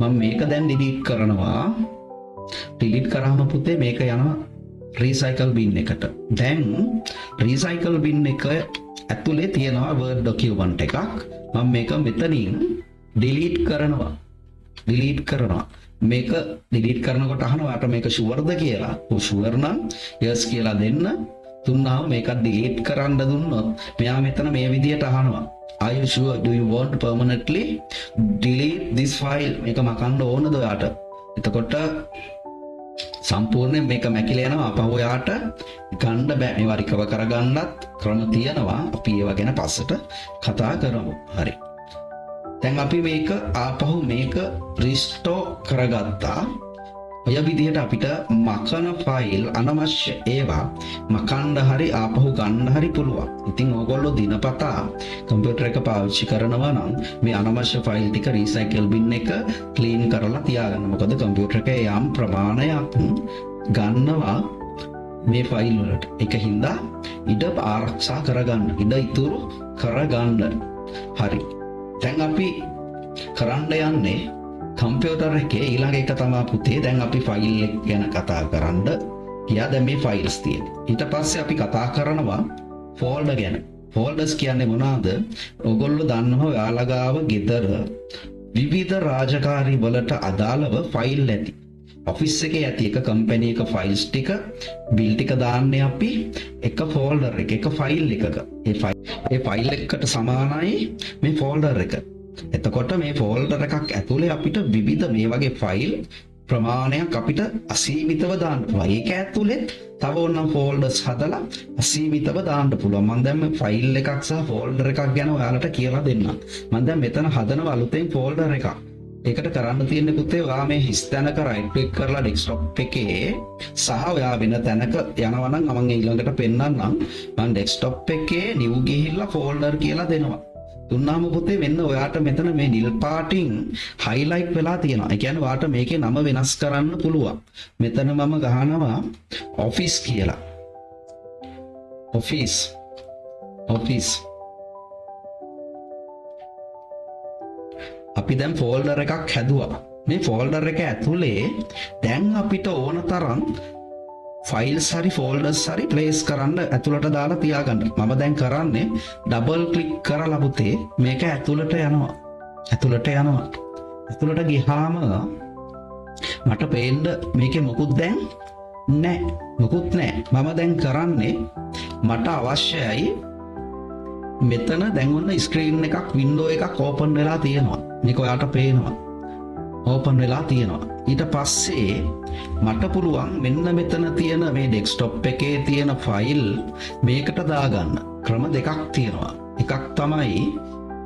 මම මේක දැන් delete කරනවා. delete කරාම පුතේ මේක යනවා recycle bin එකට. දැන් recycle bin එක ඇතුලේ තියෙනවා word document එකක්. මම මේක මෙතනින් delete කරනවා. මේක delete කරනකොට අහනවා ඔයාට මේක sure ද කියලා. ඔව් sure නම් yes කියලා දෙන්න. දුන්නාම මේක delete කරන්න දුන්නොත් මෙයා මෙතන මේ විදියට අහනවා. Are you sure? Do you want to permanently delete this file? මේක මකන්න ඕනද ඔයාට? එතකොට සම්පූර්ණයෙන් මේක මැකිලා යනවා. අපහු ඔයාට ගන්න බෑ. මේවා රිකවර් කරගන්නත් ක්‍රම තියෙනවා. අපි ඒවා ගැන පස්සට කතා කරමු. හරි. දැන් අපි මේක ආපහු මේක රිස්ටෝර් කරගත්තා. ඔය විදිහට අපිට මකන ෆයිල් අනවශ්‍ය ඒවා මකන්න හරි ආපහු ගන්න හරි පුළුවන්. ඉතින් ඕගොල්ලෝ දිනපතා කම්පියුටර් එක පාවිච්චි කරනවා නම් මේ අනවශ්‍ය ෆයිල් ටික රීසයිකල් බින් එක ක්ලීන් කරලා තියාගන්න. මොකද කම්පියුටර් එකේ යම් ප්‍රමාණයක් ගන්නවා මේ ෆයිල් වලට. ඒක හින්දා ඉඩ ආරක්ෂා කරගන්න, ඉඩ ඉතුරු කරගන්න. හරි. දැන් අපි කරන්න යන්නේ කම්පියුටර් එකේ ඊළඟ එක තමයි පුතේ දැන් අපි ෆයිල් එක ගැන කතා කරන්න ගියා. දැන් මේ ෆයිල්ස් තියෙන. ඊට පස්සේ අපි කතා කරනවා ෆෝල්ඩර් ගැන. ෆෝල්ඩර්ස් කියන්නේ මොනවාද? ඔයගොල්ලෝ දන්නවා ඔයාලා ගාව ගෙදර විවිධ රාජකාරී වලට අදාළව ෆයිල් ඇති. ඔෆිස් එකේ ඇති එක කම්පැනි එක ෆයිල්ස් ටික බිල් ටික දාන්නේ අපි එක ෆෝල්ඩර් එක ෆයිල් එකක. ඒ ෆයිල් එකකට සමානයි මේ ෆෝල්ඩර් එක. එතකොට මේ ෆෝල්ඩර් එකක් ඇතුලේ අපිට විවිධ මේ වගේ ෆයිල් ප්‍රමාණයක් අපිට අසීමිතව දාන්න පුළුවන්. ඒක ඇතුලේ තව ඕනනම් ෆෝල්ඩර්ස් හදලා අසීමිතව දාන්න පුළුවන්. මම දැන් මේ ෆයිල් එකක් සහ ෆෝල්ඩර් එකක් ගැන ඔයාලට කියලා දෙන්නම්. මම දැන් මෙතන හදනවා අලුතෙන් ෆෝල්ඩර් එකක්. ඒකට කරන්න තියෙන්නේ පුතේ ඔයා මේ හිස් තැනක රයිට් ක්ලික් කරලා ඩෙස්ක්ටොප් එකේ සහ ඔයා වෙන තැනක යනවා නම් මම ඊළඟට පෙන්නන්නම්. මම ඩෙස්ක්ටොප් එකේ new ගිහිල්ලා ෆෝල්ඩර් කියලා දෙනවා. දුන්නාම පුතේ මෙන්න ඔයාට මෙතන මේ නිල් පාටින් highlight වෙලා තියෙනවා. ඒ කියන්නේ ඔයාට මේකේ නම වෙනස් කරන්න පුළුවන්. මෙතන මම ගහනවා office කියලා. office අපි දැන් ෆෝල්ඩර් එකක් හැදුවා. මේ ෆෝල්ඩර් එක ඇතුලේ දැන් අපිට ඕන තරම් ෆයිල්ස් හරි ෆෝල්ඩර්ස් හරි ප්ලේස් කරන්න ඇතුළට දාලා තියාගන්න. මම දැන් කරන්නේ ඩබල් ක්ලික් කරලා පුතේ මේක ඇතුළට යනවා. ඇතුළට ගියාම මට පේන්න මේකේ මොකුත් දැන් නැහැ. මම දැන් කරන්නේ මට අවශ්‍යයි මෙතන දැන් ඔන්න ස්ක්‍රීන් එකක් වින්ඩෝ එකක් ඕපන් වෙලා තියෙනවා. මේක ඔයාට පේනවා. ඕපන් වෙලා තියෙනවා. ඊට පස්සේ මට පුළුවන් මෙන්න මෙතන තියෙන මේ ඩෙස්ක්ටොප් එකේ තියෙන ෆයිල් මේකට දාගන්න. ක්‍රම දෙකක් තියෙනවා. එකක් තමයි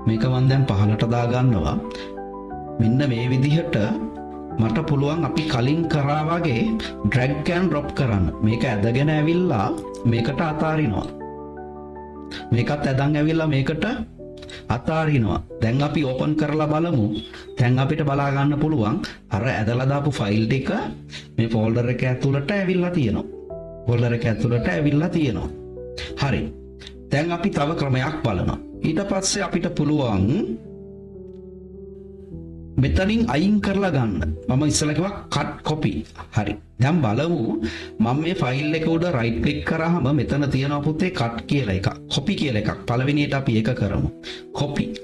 මේක මම දැන් පහලට දාගන්නවා. මෙන්න මේ විදිහට මට පුළුවන් අපි කලින් කරා වගේ drag and drop කරන්න. මේක ඇදගෙන ඇවිල්ලා මේකට අතාරිනවා. මේකත් ඇදන් ඇවිල්ලා මේකට අතාරිනවා. දැන් අපි ඕපන් කරලා බලමු. දැන් අපිට බලා ගන්න පුළුවන් අර ඇදලා දාපු ෆයිල් ටික මේ ෆෝල්ඩර් එක ඇතුළට ඇවිල්ලා තියෙනවා. හරි. දැන් අපි තව ක්‍රමයක් බලනවා. ඊට පස්සේ අපිට පුළුවන් මෙතනින් අයින් කරලා ගන්න. මම ඉස්සෙල්ලා කිව්වා cut copy. හරි. දැන් බලමු මම මේ ෆයිල් එක උඩ right click කරාම මෙතන තියෙනවා පුතේ cut කියලා එකක්. copy කියලා එකක්. පළවෙනියට අපි ඒක කරමු.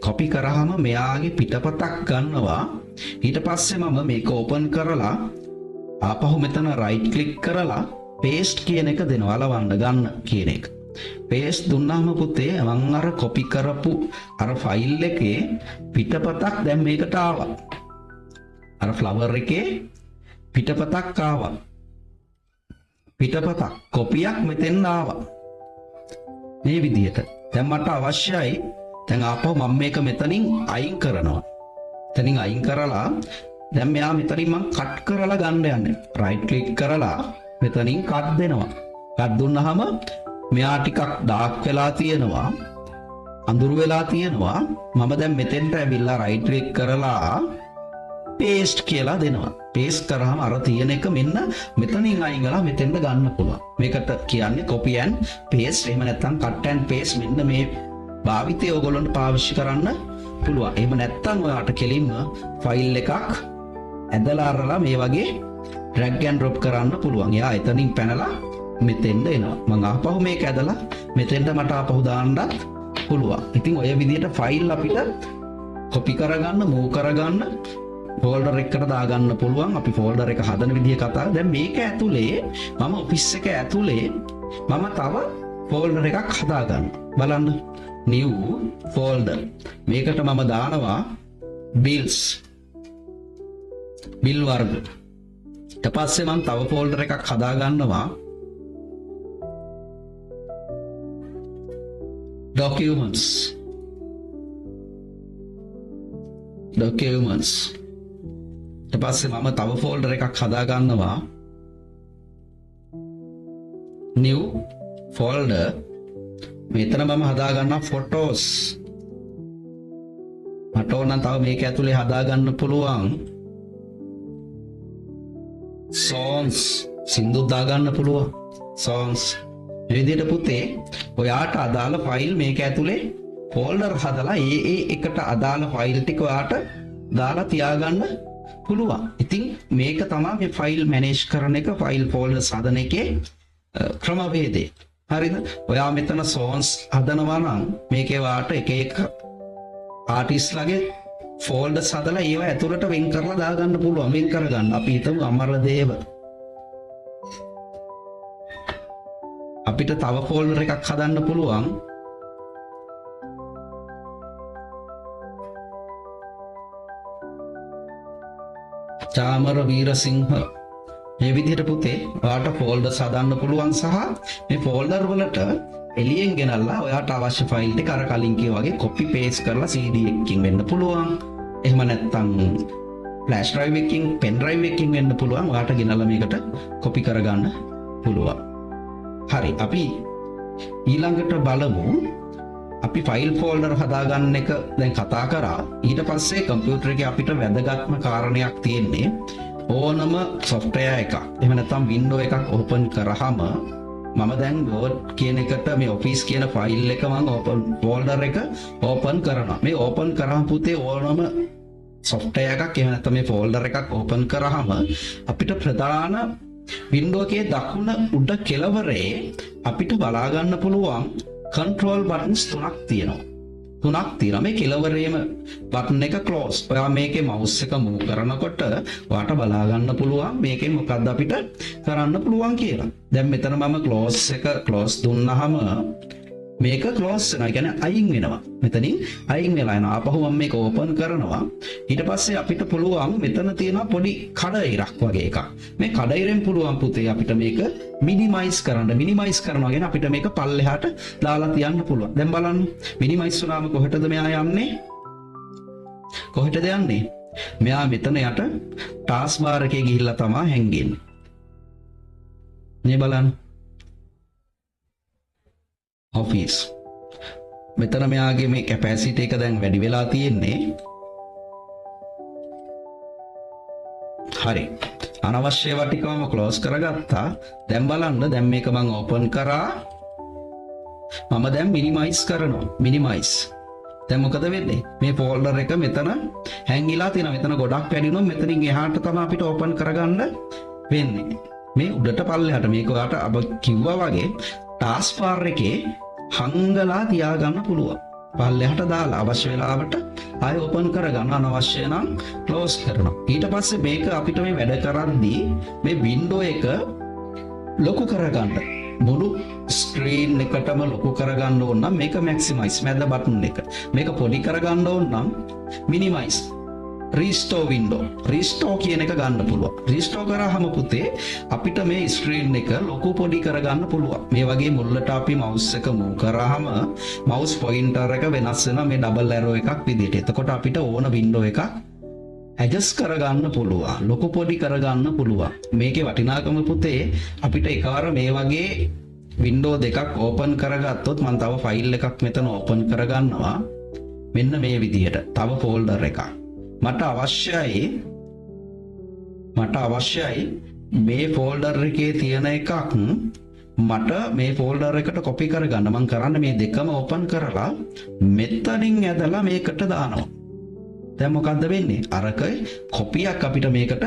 copy කරාම මෙයාගේ පිටපතක් ගන්නවා. ඊට පස්සේ මම මේක open කරලා ආපහු මෙතන right click කරලා paste කියන එක දෙනවා. ලවන්න ගන්න කියන එක. paste දුන්නාම පුතේ මම අර copy කරපු අර ෆයිල් එකේ පිටපතක් දැන් මේකට ආවා. අර flower එකේ පිටපතක් ආවා. කොපියක් මෙතෙන් ආවා. මේ විදිහට. දැන් මට අවශ්‍යයි දැන් ආපහු මම මේක මෙතනින් අයින් කරනවා. මෙතනින් අයින් කරලා දැන් මෙයා මෙතනින් මම කට් කරලා ගන්න යන්නේ. right click කරලා මෙතනින් කට් දෙනවා. කට් දුන්නාම මෙයා ටිකක් ඩාර්ක් වෙලා තියෙනවා. අඳුරු වෙලා තියෙනවා. මම දැන් මෙතෙන්ට ඇවිල්ලා right click කරලා paste කියලා දෙනවා. paste කරාම අර තියෙන එක මෙන්න මෙතනින් අයින් කරලා මෙතෙන්ට ගන්න පුළුවන්. මේකට කියන්නේ copy and paste. එහෙම නැත්නම් cut and paste. මෙන්න මේ භාවිතය ඔයගොල්ලන්ට පාවිච්චි කරන්න පුළුවන්. එහෙම නැත්නම් ඔයාට කෙලින්ම ෆයිල් එකක් ඇදලා අරලා මේ වගේ drag and drop කරන්න පුළුවන්. එයා එතනින් පැනලා මෙතෙන්ට එනවා. මම ආපහු මේක ඇදලා මෙතෙන්ට මට ආපහු දාන්නත් පුළුවන්. ඉතින් ඔය විදිහට ෆයිල් අපිට copy කරගන්න, move කරගන්න, ෆෝල්ඩර් එකකට දාගන්න පුළුවන්. අපි ෆෝල්ඩර් එක හදන විදිහ කතා. දැන් මේක ඇතුලේ මම ඔෆිස් එක ඇතුලේ මම තව ෆෝල්ඩර් එකක් හදාගන්න. බලන්න. new folder. මේකට මම දානවා bills. bill වර්ග. ඊට පස්සේ මම තව ෆෝල්ඩර් එකක් හදාගන්නවා documents. ඊට පස්සේ මම තව ෆෝල්ඩර් එකක් හදාගන්නවා new folder. මෙතන මම හදාගන්නවා photos. මට ඕන නම් තව මේක ඇතුලේ හදාගන්න පුළුවන් songs. සින්දු දාගන්න පුළුවන් songs. මේ විදිහට පුතේ ඔයාට අදාළ ෆයිල් මේක ඇතුලේ ෆෝල්ඩර් හදලා ඒ එකට අදාළ ෆයිල් ටික ඔයාට දාලා තියාගන්න පුළුවන්. ඉතින් මේක තමයි මේ ෆයිල් මැනේජ් කරන එක, ෆයිල් ෆෝල්ඩර්ස් හදන එකේ ක්‍රමවේදය. හරිද? ඔයා මෙතන songs හදනවා නම් මේකේ වාට එක එක ආටිස්ට්ලාගේ ෆෝල්ඩර්ස් හදලා ඒව ඇතුළට වෙන් කරලා දාගන්න පුළුවන්. වෙන් කරගන්න. අපි හිතමු අමරදේව. අපිට තව ෆෝල්ඩර් එකක් හදන්න පුළුවන් චාමර වීරසිංහ. මේ විදිහට පුතේ ඔයාට ෆෝල්ඩර්ස් හදන්න පුළුවන් සහ මේ ෆෝල්ඩර් වලට එළියෙන් ගෙනල්ලා ඔයාට අවශ්‍ය ෆයිල් ටික අර කලින් කිව්වා වගේ copy paste කරලා CD එකකින් වෙන්න පුළුවන්. එහෙම නැත්නම් flash drive එකකින්, pen drive එකකින් වෙන්න පුළුවන්. ඔයාට ගෙනල්ලා මේකට copy කරගන්න පුළුවන්. හරි, අපි ඊළඟට බලමු. අපි ෆයිල් ෆෝල්ඩර් හදාගන්න එක දැන් කතා කරා. ඊට පස්සේ කම්පියුටර් එකේ අපිට වැදගත්ම කාරණයක් තියෙන්නේ ඕනම software එකක් එහෙම නැත්නම් window එකක් open කරාම මම දැන් word කියන එකට මේ office කියන ෆයිල් එක මම open folder එක open කරනවා. මේ open කරාම පුතේ ඕනම software එකක් එහෙම නැත්නම් මේ folder එකක් open කරාම අපිට ප්‍රධාන වින්ඩෝ එකේ දකුණ උඩ කෙළවරේ අපිට බලා ගන්න පුළුවන් control buttons තුනක් තියෙනවා. තුනක් තියෙනවා. මේ කෙළවරේම button එක close. ඔයා මේකේ mouse එක move කරනකොට ඔයාට බලා ගන්න පුළුවන් මේකෙන් මොකක්ද අපිට කරන්න පුළුවන් කියලා. දැන් මෙතන මම close එක close දුන්නාම මේක close වෙනවා. කියන්නේ අයින් වෙනවා. මෙතනින් අයින් වෙලා යනවා. ආපහු මම මේක open කරනවා. ඊට පස්සේ අපිට පුළුවන් මෙතන තියෙන පොඩි කඩයිරක් වගේ එකක්. මේ කඩයිරෙන් පුළුවන් පුතේ අපිට මේක minimize කරන්න. minimize කරනවා කියන්නේ අපිට මේක පල්ලෙහාට දාලා තියන්න පුළුවන්. දැන් බලන්න. minimize වුණාම කොහෙටද මෙයා යන්නේ? කොහෙටද යන්නේ? මෙයා මෙතන යට task bar එකේ ගිහිල්ලා තමයි හැංගෙන්නේ. මේ බලන්න. office මෙතන මෙයාගේ මේ capacity එක දැන් වැඩි වෙලා තියෙන්නේ. හරි. අනවශ්‍ය වටිකවම close කරගත්තා. දැන් බලන්න දැන් මේක මම open කරා. මම දැන් minimize කරනවා. minimize. දැන් මොකද වෙන්නේ? මේ folder එක මෙතන හැංගිලා තියෙනවා. මෙතන ගොඩක් වැඩි වුණොත් මෙතනින් එහාට තමයි අපිට open කරගන්න වෙන්නේ. මේ උඩට පල්ලෙහාට මේක ඔයාට අබ කිව්වා වගේ task bar එකේ හංගලා තියාගන්න පුළුවන්. පල්ලෙහාට දාලා අවශ්‍ය වෙලාවට ආයෙ ඕපන් කරගන්න, අනවශ්‍ය නම් ක්ලෝස් කරනවා. ඊට පස්සේ මේක අපිට මේ වැඩ කරද්දී මේ වින්ඩෝ එක ලොකු කරගන්න, මුළු ස්ක්‍රීන් එකටම ලොකු කරගන්න ඕන නම් මේක මැක්සිමයිස් මැද බටන් එක. මේක පොඩි කරගන්න ඕන නම් මිනිමයිස්. restore window. restore කියන එක ගන්න පුළුවන්. restore කරාම පුතේ අපිට මේ ස්ක්‍රීන් එක ලොකු පොඩි කරගන්න පුළුවන්. මේ වගේ මුල්ලට අපි mouse එක move කරාම mouse pointer එක වෙනස් වෙනවා මේ double arrow එකක් විදිහට. එතකොට අපිට ඕන window එකක් adjust කරගන්න පුළුවන්. ලොකු පොඩි කරගන්න පුළුවන්. මේකේ වටිනාකම පුතේ අපිට එකවර මේ වගේ window දෙකක් open කරගත්තොත් මම තව file එකක් මෙතන open කරගන්නවා. මෙන්න මේ විදිහට. තව folder එකක්. මට අවශ්‍යයි මේ ෆෝල්ඩර් එකේ තියෙන එකක් මට මේ ෆෝල්ඩර් එකට කොපි කරගන්න. මම කරන්නේ මේ දෙකම ඕපන් කරලා මෙතනින් ඇදලා මේකට දානවා. දැන් මොකද්ද වෙන්නේ? අරක කොපියක් අපිට මේකට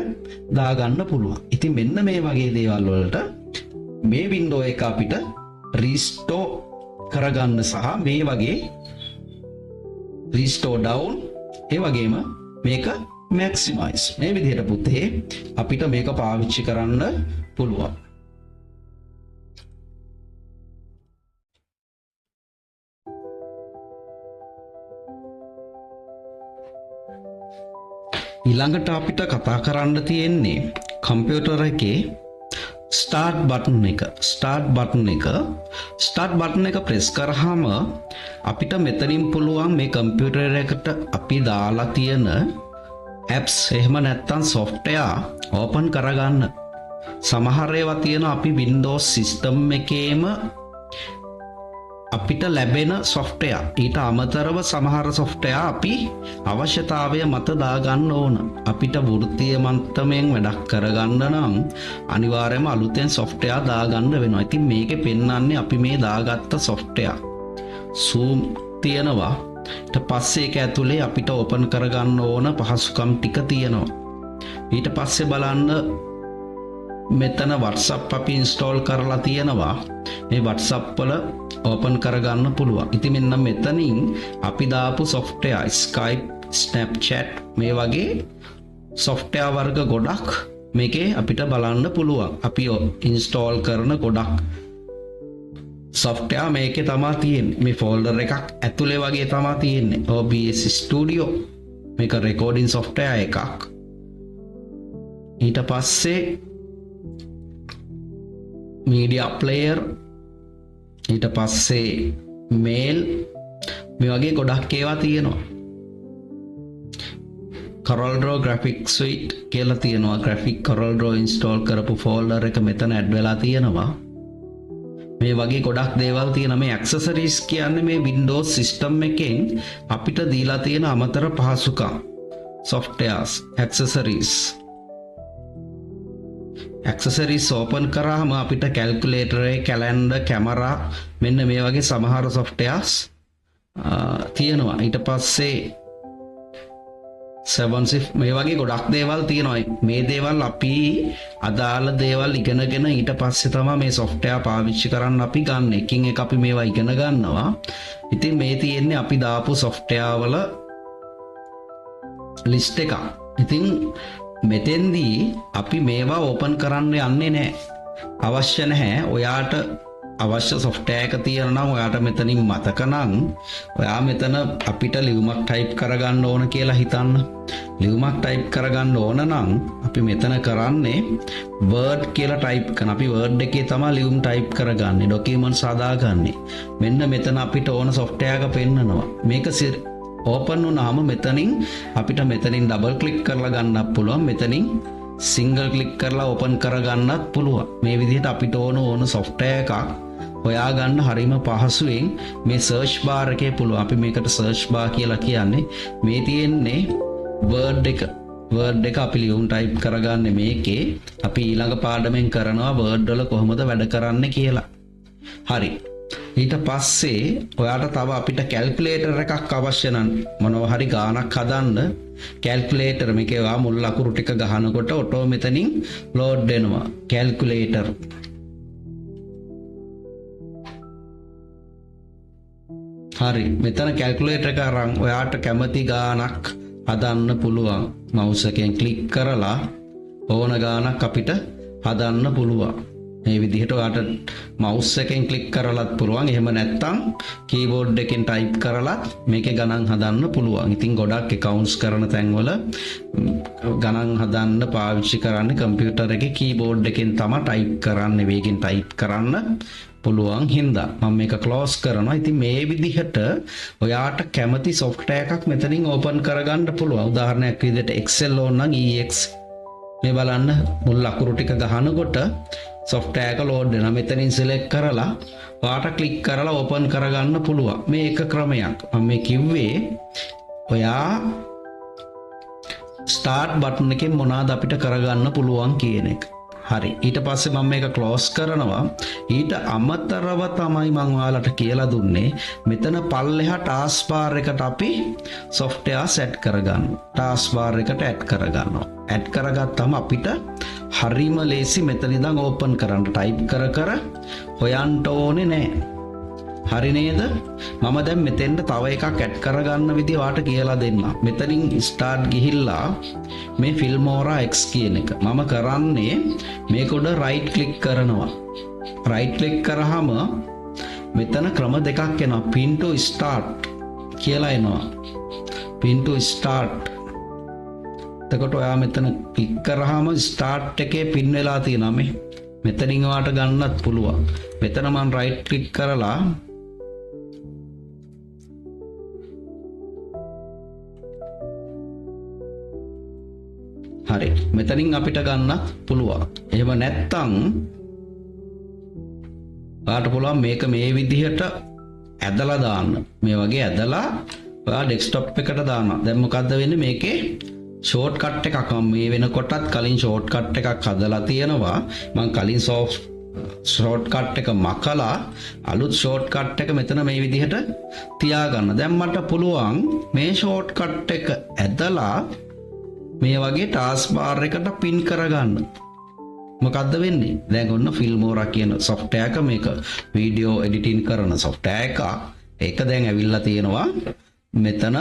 දාගන්න පුළුවන්. ඉතින් මෙන්න මේ වගේ දේවල් වලට මේ වින්ඩෝ එක අපිට රීස්ටෝර් කරගන්න සහ මේ වගේ රීස්ටෝර් ඩවුන් ඒ වගේම මේක මැක්සිමයිස් මේ විදිහට පුතේ අපිට මේක පාවිච්චි කරන්න පුළුවන්. ඊළඟට අපිට කතා කරන්න තියෙන්නේ කම්පියුටර් එකේ start button එක. start button එක press කරාම අපිට මෙතනින් පුළුවන් මේ කම්පියුටර් එකට අපි දාලා තියෙන apps එහෙම නැත්නම් software open කරගන්න. සමහර ඒවා තියෙන අපි Windows system එකේම අපිට ලැබෙන software. ඊට අමතරව සමහර software අපි අවශ්‍යතාවය මත දාගන්න ඕන. අපිට වෘත්තීය මට්ටමින් වැඩක් කරගන්න නම් අනිවාර්යයෙන්ම අලුතෙන් software දාගන්න වෙනවා. ඉතින් මේකේ පෙන්වන්නේ අපි මේ දාගත්ත software. zoom තියෙනවා. ඊට පස්සේ ඒක ඇතුලේ අපිට open කරගන්න ඕන පහසුකම් ටික තියෙනවා. ඊට පස්සේ බලන්න මෙතන WhatsApp අපි install කරලා තියෙනවා. මේ WhatsApp වල open කරගන්න පුළුවන්. ඉතින් මෙන්න මෙතනින් අපි දාපු software Skype, Snapchat මේ වගේ software වර්ග ගොඩක් මේකේ අපිට බලන්න පුළුවන්. අපි install කරන ගොඩක් software මේකේ තමයි තියෙන්නේ. මේ folder එකක් ඇතුලේ වගේ තමයි තියෙන්නේ. OBS Studio මේක recording software එකක්. ඊට පස්සේ media player, ඊට පස්සේ mail මේ වගේ ගොඩක් ඒවා තියෙනවා. CorelDRAW graphic suite කියලා තියෙනවා. graphic CorelDRAW install කරපු folder එක මෙතන add වෙලා තියෙනවා. මේ වගේ ගොඩක් දේවල් තියෙනවා. මේ accessories කියන්නේ මේ Windows system එකෙන් අපිට දීලා තියෙන අමතර පහසුකම්. softwares, accessories open කරාම අපිට calculator, calendar, camera මෙන්න මේ වගේ සමහර softwares තියෙනවා. ඊට පස්සේ 7 shift මේ වගේ ගොඩක් දේවල් තියෙනවා. මේ දේවල් අපි අදාළ දේවල් ඉගෙනගෙන ඊට පස්සේ තමයි මේ software පාවිච්චි කරන්න අපි ගන්න. එකින් එක අපි මේවා ඉගෙන ගන්නවා. ඉතින් මේ තියෙන්නේ අපි දාපු software වල list එකක්. ඉතින් මෙතෙන්දී අපි මේවා ඕපන් කරන්න යන්නේ නැහැ. අවශ්‍ය නැහැ. ඔයාට අවශ්‍ය software එක තියෙනවා නම් ඔයාට මෙතනින් මතක නම් ඔයා මෙතන අපිට ලියුමක් type කරගන්න ඕන කියලා හිතන්න. ලියුමක් type කරගන්න ඕන නම් අපි මෙතන කරන්නේ word කියලා type කරන. අපි word එකේ තමයි ලියුම් type කරගන්නේ. documents හදාගන්නේ. මෙන්න මෙතන අපිට ඕන software එක පෙන්නනවා. මේක ඕපන් වුණාම මෙතනින් අපිට මෙතනින් ඩබල් ක්ලික් කරලා ගන්නත් පුළුවන්. මෙතනින් සිංගල් ක්ලික් කරලා ඕපන් කරගන්නත් පුළුවන්. මේ විදිහට අපිට ඕන software එකක් හොයාගන්න හරිම පහසුවෙන් මේ search bar එකේ පුළුවන්. අපි මේකට search bar කියලා කියන්නේ. මේ තියෙන්නේ word එක අපි ලියුම් type කරගන්නේ මේකේ. අපි ඊළඟ පාඩමෙන් කරනවා word වල කොහොමද වැඩ කරන්නේ කියලා. හරි. ඊට පස්සේ ඔයාට තව අපිට calculator එකක් අවශ්‍ය නම් මොනවා හරි ගාණක් හදන්න calculator මේකේ වා මුල් ලකුණු ටික ගහනකොට ඔටෝ මෙතනින් load වෙනවා calculator. හරි මෙතන calculator එක අරන් ඔයාට කැමති ගාණක් හදන්න පුළුවන්. mouse එකෙන් click කරලා ඕන ගාණක් අපිට හදන්න පුළුවන්. මේ විදිහට ඔයාට mouse එකෙන් click කරලත් පුළුවන්. එහෙම නැත්නම් keyboard එකෙන් type කරලත් මේකේ ගණන් හදන්න පුළුවන්. ඉතින් ගොඩක් accounts කරන තැන්වල ගණන් හදන්න පාවිච්චි කරන්නේ computer එකේ keyboard එකෙන් තමයි type කරන්නේ. මේකෙන් type කරන්න පුළුවන් හින්දා මම මේක close කරනවා. ඉතින් මේ විදිහට ඔයාට කැමති software එකක් මෙතනින් open කරගන්න පුළුවන්. උදාහරණයක් විදිහට Excel ඕන නම් EX මේ බලන්න මුල් ලකුණු ටික ගහනකොට software එක load වෙනවා. මෙතනින් select කරලා ඔයාට click කරලා open කරගන්න පුළුවන්. මේ එක ක්‍රමයක්. මම මේ කිව්වේ ඔයා start button එකෙන් මොනවාද අපිට කරගන්න පුළුවන් කියන එක. හරි. ඊට පස්සේ මම මේක close කරනවා. ඊට අමතරව තමයි මම ඔයාලට කියලා දුන්නේ මෙතන පල්ලෙහා task bar එකට අපි software set කරගන්නවා. task bar එකට add කරගන්නවා. add කරගත්තාම අපිට හරිම ලේසි මෙතන ඉඳන් open කරන්න type කර හොයන්න ඕනේ නැහැ. හරි නේද? මම දැන් මෙතෙන්ට තව එකක් add කරගන්න විදිය ඔයාලට කියලා දෙන්නම්. මෙතනින් start ගිහිල්ලා මේ Filmora X කියන එක මම කරන්නේ මේක උඩ right click කරනවා. right click කරාම මෙතන ක්‍රම දෙකක් එනවා. pin to start කියලා එනවා. pin to start. එතකොට ඔයා මෙතන click කරාම start එකේ pin වෙලා තියෙනවා මේ. මෙතනින් ඔයාට ගන්නත් පුළුවන්. මෙතන මම right click කරලා හරි මෙතනින් අපිට ගන්නත් පුළුවන්. එහෙම නැත්තම් ඔයාට පුළුවන් මේක මේ විදිහට ඇදලා දාන්න. මේ වගේ ඇදලා ඔයා ඩෙස්ක්ටොප් එකට දානවා. දැන් මොකද්ද වෙන්නේ මේකේ ෂෝට්කට් එකක් මම මේ වෙනකොටත් කලින් ෂෝට්කට් එකක් හදලා තියෙනවා. මම කලින් ෂෝට්කට් එක මකලා අලුත් ෂෝට්කට් එක මෙතන මේ විදිහට තියාගන්න. දැන් මට පුළුවන් මේ ෂෝට්කට් එක ඇදලා මේ වගේ ටාස්ක් බාර් එකට පින් කරගන්න. මොකද්ද වෙන්නේ? දැන් ඔන්න Filmora කියන software එක මේක වීඩියෝ එඩිටින් කරන software එක. ඒක දැන් ඇවිල්ලා තියෙනවා මෙතන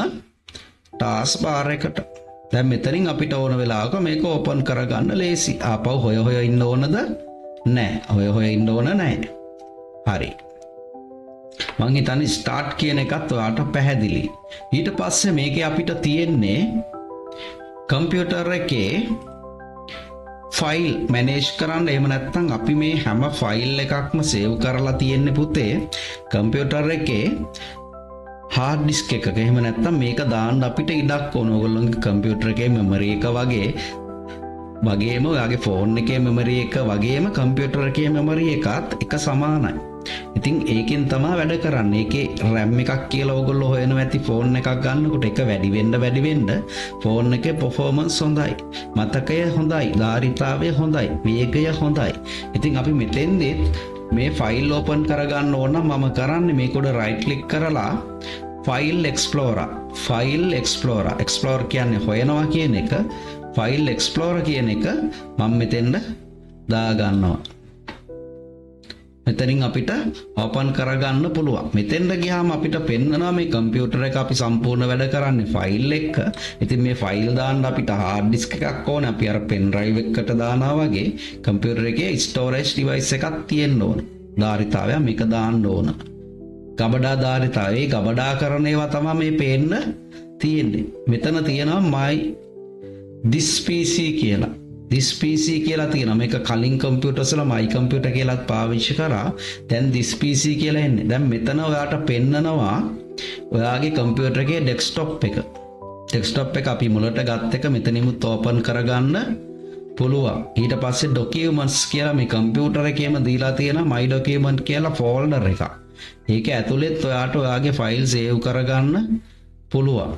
ටාස්ක් බාර් එකට. දැන් මෙතනින් අපිට ඕන වෙලාවක මේක ඕපන් කරගන්න ලේසි. ආපහු හොය ඉන්න ඕනද? නැහැ. හොය ඉන්න ඕන නැහැ. හරි. මං හිතන්නේ start කියන එකත් ඔයාලට පැහැදිලි. ඊට පස්සේ මේකේ අපිට තියෙන්නේ කම්පියුටර් එකේ ෆයිල් මැනේජ් කරන්න. එහෙම නැත්නම් අපි මේ හැම ෆයිල් එකක්ම සේව් කරලා තියෙන්නේ පුතේ කම්පියුටර් එකේ hard disk එකක. එහෙම නැත්නම් මේක දාන්න අපිට ඉඩක් ඕන. ඔයගොල්ලෝගේ කම්පියුටර් එකේ memory එක වගේම ඔයාගේ ෆෝන් එකේ memory එක වගේම කම්පියුටර් එකේ memory එකත් එක සමානයි. ඉතින් ඒකෙන් තමයි වැඩ කරන්නේ. ඒකේ RAM එකක් කියලා ඔයගොල්ලෝ හොයනවා ඇති. ෆෝන් එකක් ගන්නකොට එක වැඩි වෙන්න ෆෝන් එකේ performance හොඳයි, මතකය හොඳයි, ධාරිතාවය හොඳයි, වේගය හොඳයි. ඉතින් අපි මෙතෙන්දී මේ ෆයිල් ඕපන් කරගන්න ඕන නම් මම කරන්නේ මේක උඩ right click කරලා file ෆයිල් එක්ස්ප්ලෝරර් කියන්නේ හොයනවා කියන එක. ෆයිල් එක්ස්ප්ලෝරර් කියන එක මම මෙතෙන්ද දාගන්නවා. මෙතනින් අපිට ඕපන් කරගන්න පුළුවන්. මෙතෙන්ට ගියාම අපිට පෙන්නනවා මේ කම්පියුටර් එක අපි සම්පූර්ණ වැඩ කරන්නේ ෆයිල් එක. ඉතින් මේ ෆයිල් දාන්න අපිට හાર્ඩ් ඩිස්ක් එකක් ඕනේ. අපි අර පෙන් ඩ්‍රයිව් එකකට දානවා වගේ කම්පියුටර් එකේ ස්ටෝරේජ් ඩිවයිස් එකක් තියෙන්න ඕන. ධාරිතාවය මේක දාන්න ඕන. ගබඩා ධාරිතාවය. ඒ ගබඩා කරන ඒවා තමයි මේ පේන්න තියෙන්නේ. මෙතන තියෙනවා my this PC කියලා. this PC කියලා තියෙනවා. මේක කලින් කම්පියුටර්ස් වල my computer කියලාත් පාවිච්චි කරා. දැන් this PC කියලා එන්නේ. දැන් මෙතන ඔයාට පෙන්නනවා ඔයාගේ කම්පියුටර් එකේ ඩෙස්ක්ටොප් එක. ඩෙස්ක්ටොප් එක අපි මුලට ගත්ත එක මෙතනිමුත් ඕපන් කරගන්න පුළුවන්. ඊට පස්සේ documents කියලා මේ කම්පියුටර් එකේම දීලා තියෙනවා my document කියලා ෆෝල්ඩර් එකක්. ඒක ඇතුළෙත් ඔයාට ඔයාගේ ෆයිල් සේව් කරගන්න පුළුවන්.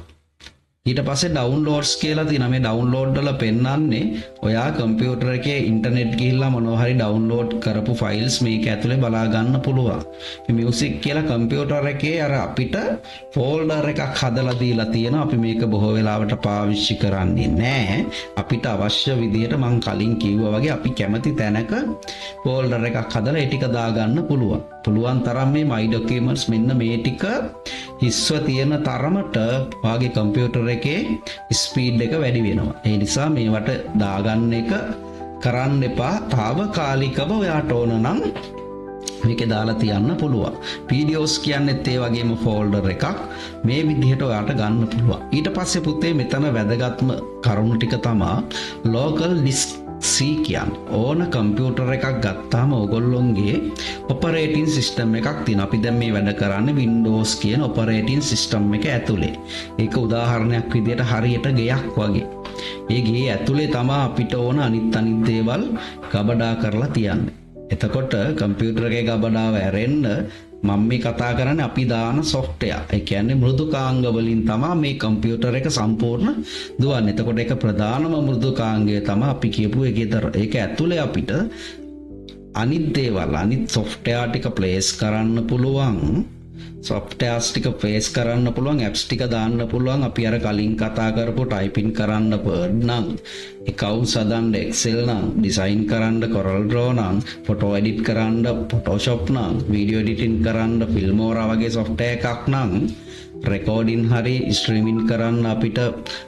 ඊට පස්සේ ඩවුන්ලෝඩ්ස් කියලා තියෙනවා. මේ ඩවුන්ලෝඩ් වල පෙන්නන්නේ ඔයා කම්පියුටර් එකේ ඉන්ටර්නෙට් ගිහිල්ලා මොනවා හරි ඩවුන්ලෝඩ් කරපු ෆයිල්ස් මේක ඇතුලේ බලා ගන්න පුළුවන්. මේ මියුසික් කියලා කම්පියුටර් එකේ අර අපිට ෆෝල්ඩර් එකක් හදලා දීලා තියෙනවා. අපි මේක බොහෝ වෙලාවට පාවිච්චි කරන්නේ නැහැ. අපිට අවශ්‍ය විදියට මම කලින් කිව්වා වගේ අපි කැමති තැනක ෆෝල්ඩර් එකක් හදලා ඒ ටික දාගන්න පුළුවන්. පුළුවන් තරම් මේ my documents මෙන්න මේ ටික හිස්ව තියෙන තරමට වාගේ කම්පියුටර් එකේ ස්පීඩ් එක වැඩි වෙනවා. ඒ නිසා මේවට දාගන්න එක කරන්න එපා. తాවකාලිකව ඔයාට ඕන නම් මේකේ දාලා තියන්න පුළුවන්. videos කියන්නේත් ඒ වගේම ෆෝල්ඩර් එකක්. මේ විදිහට ඔයාට ගන්න පුළුවන්. ඊට පස්සේ පුතේ මෙතන වැදගත්ම කරුණු ටික තමයි local disk C කියන්නේ. ඕන කම්පියුටර් එකක් ගත්තාම ඔයගොල්ලොන්ගේ ඔපරේටින් සිස්ටම් එකක් තියෙනවා. අපි දැන් මේ වැඩ කරන්නේ Windows කියන ඔපරේටින් සිස්ටම් එක ඇතුලේ. ඒක උදාහරණයක් විදිහට හරියට ගෙයක් වගේ. ඒ ගේ ඇතුලේ තමයි අපිට ඕන අනිත් දේවල් ගබඩා කරලා තියන්නේ. එතකොට කම්පියුටර් එකේ ගබඩාව ඇරෙන්න මම මේ කතා කරන්නේ අපි දාන software. ඒ කියන්නේ මෘදුකාංග වලින් තමයි මේ කම්පියුටර් එක සම්පූර්ණ දුවන්නේ. එතකොට ඒක ප්‍රධානම මෘදුකාංගය තමයි අපි කියපු එකේතර. ඒක ඇතුලේ අපිට අනිත් දේවල් අනිත් software ටික place කරන්න පුළුවන්. softwares ටික place කරන්න පුළුවන්, apps ටික දාන්න පුළුවන්. අපි අර කලින් කතා කරපු typing කරන්න Word නම්, accounts හදන්න Excel නම්, design කරන්න Corel Draw නම්, photo edit කරන්න Photoshop නම්, video editing කරන්න Filmora වගේ software එකක් නම්, recording හරි streaming කරන්න අපිට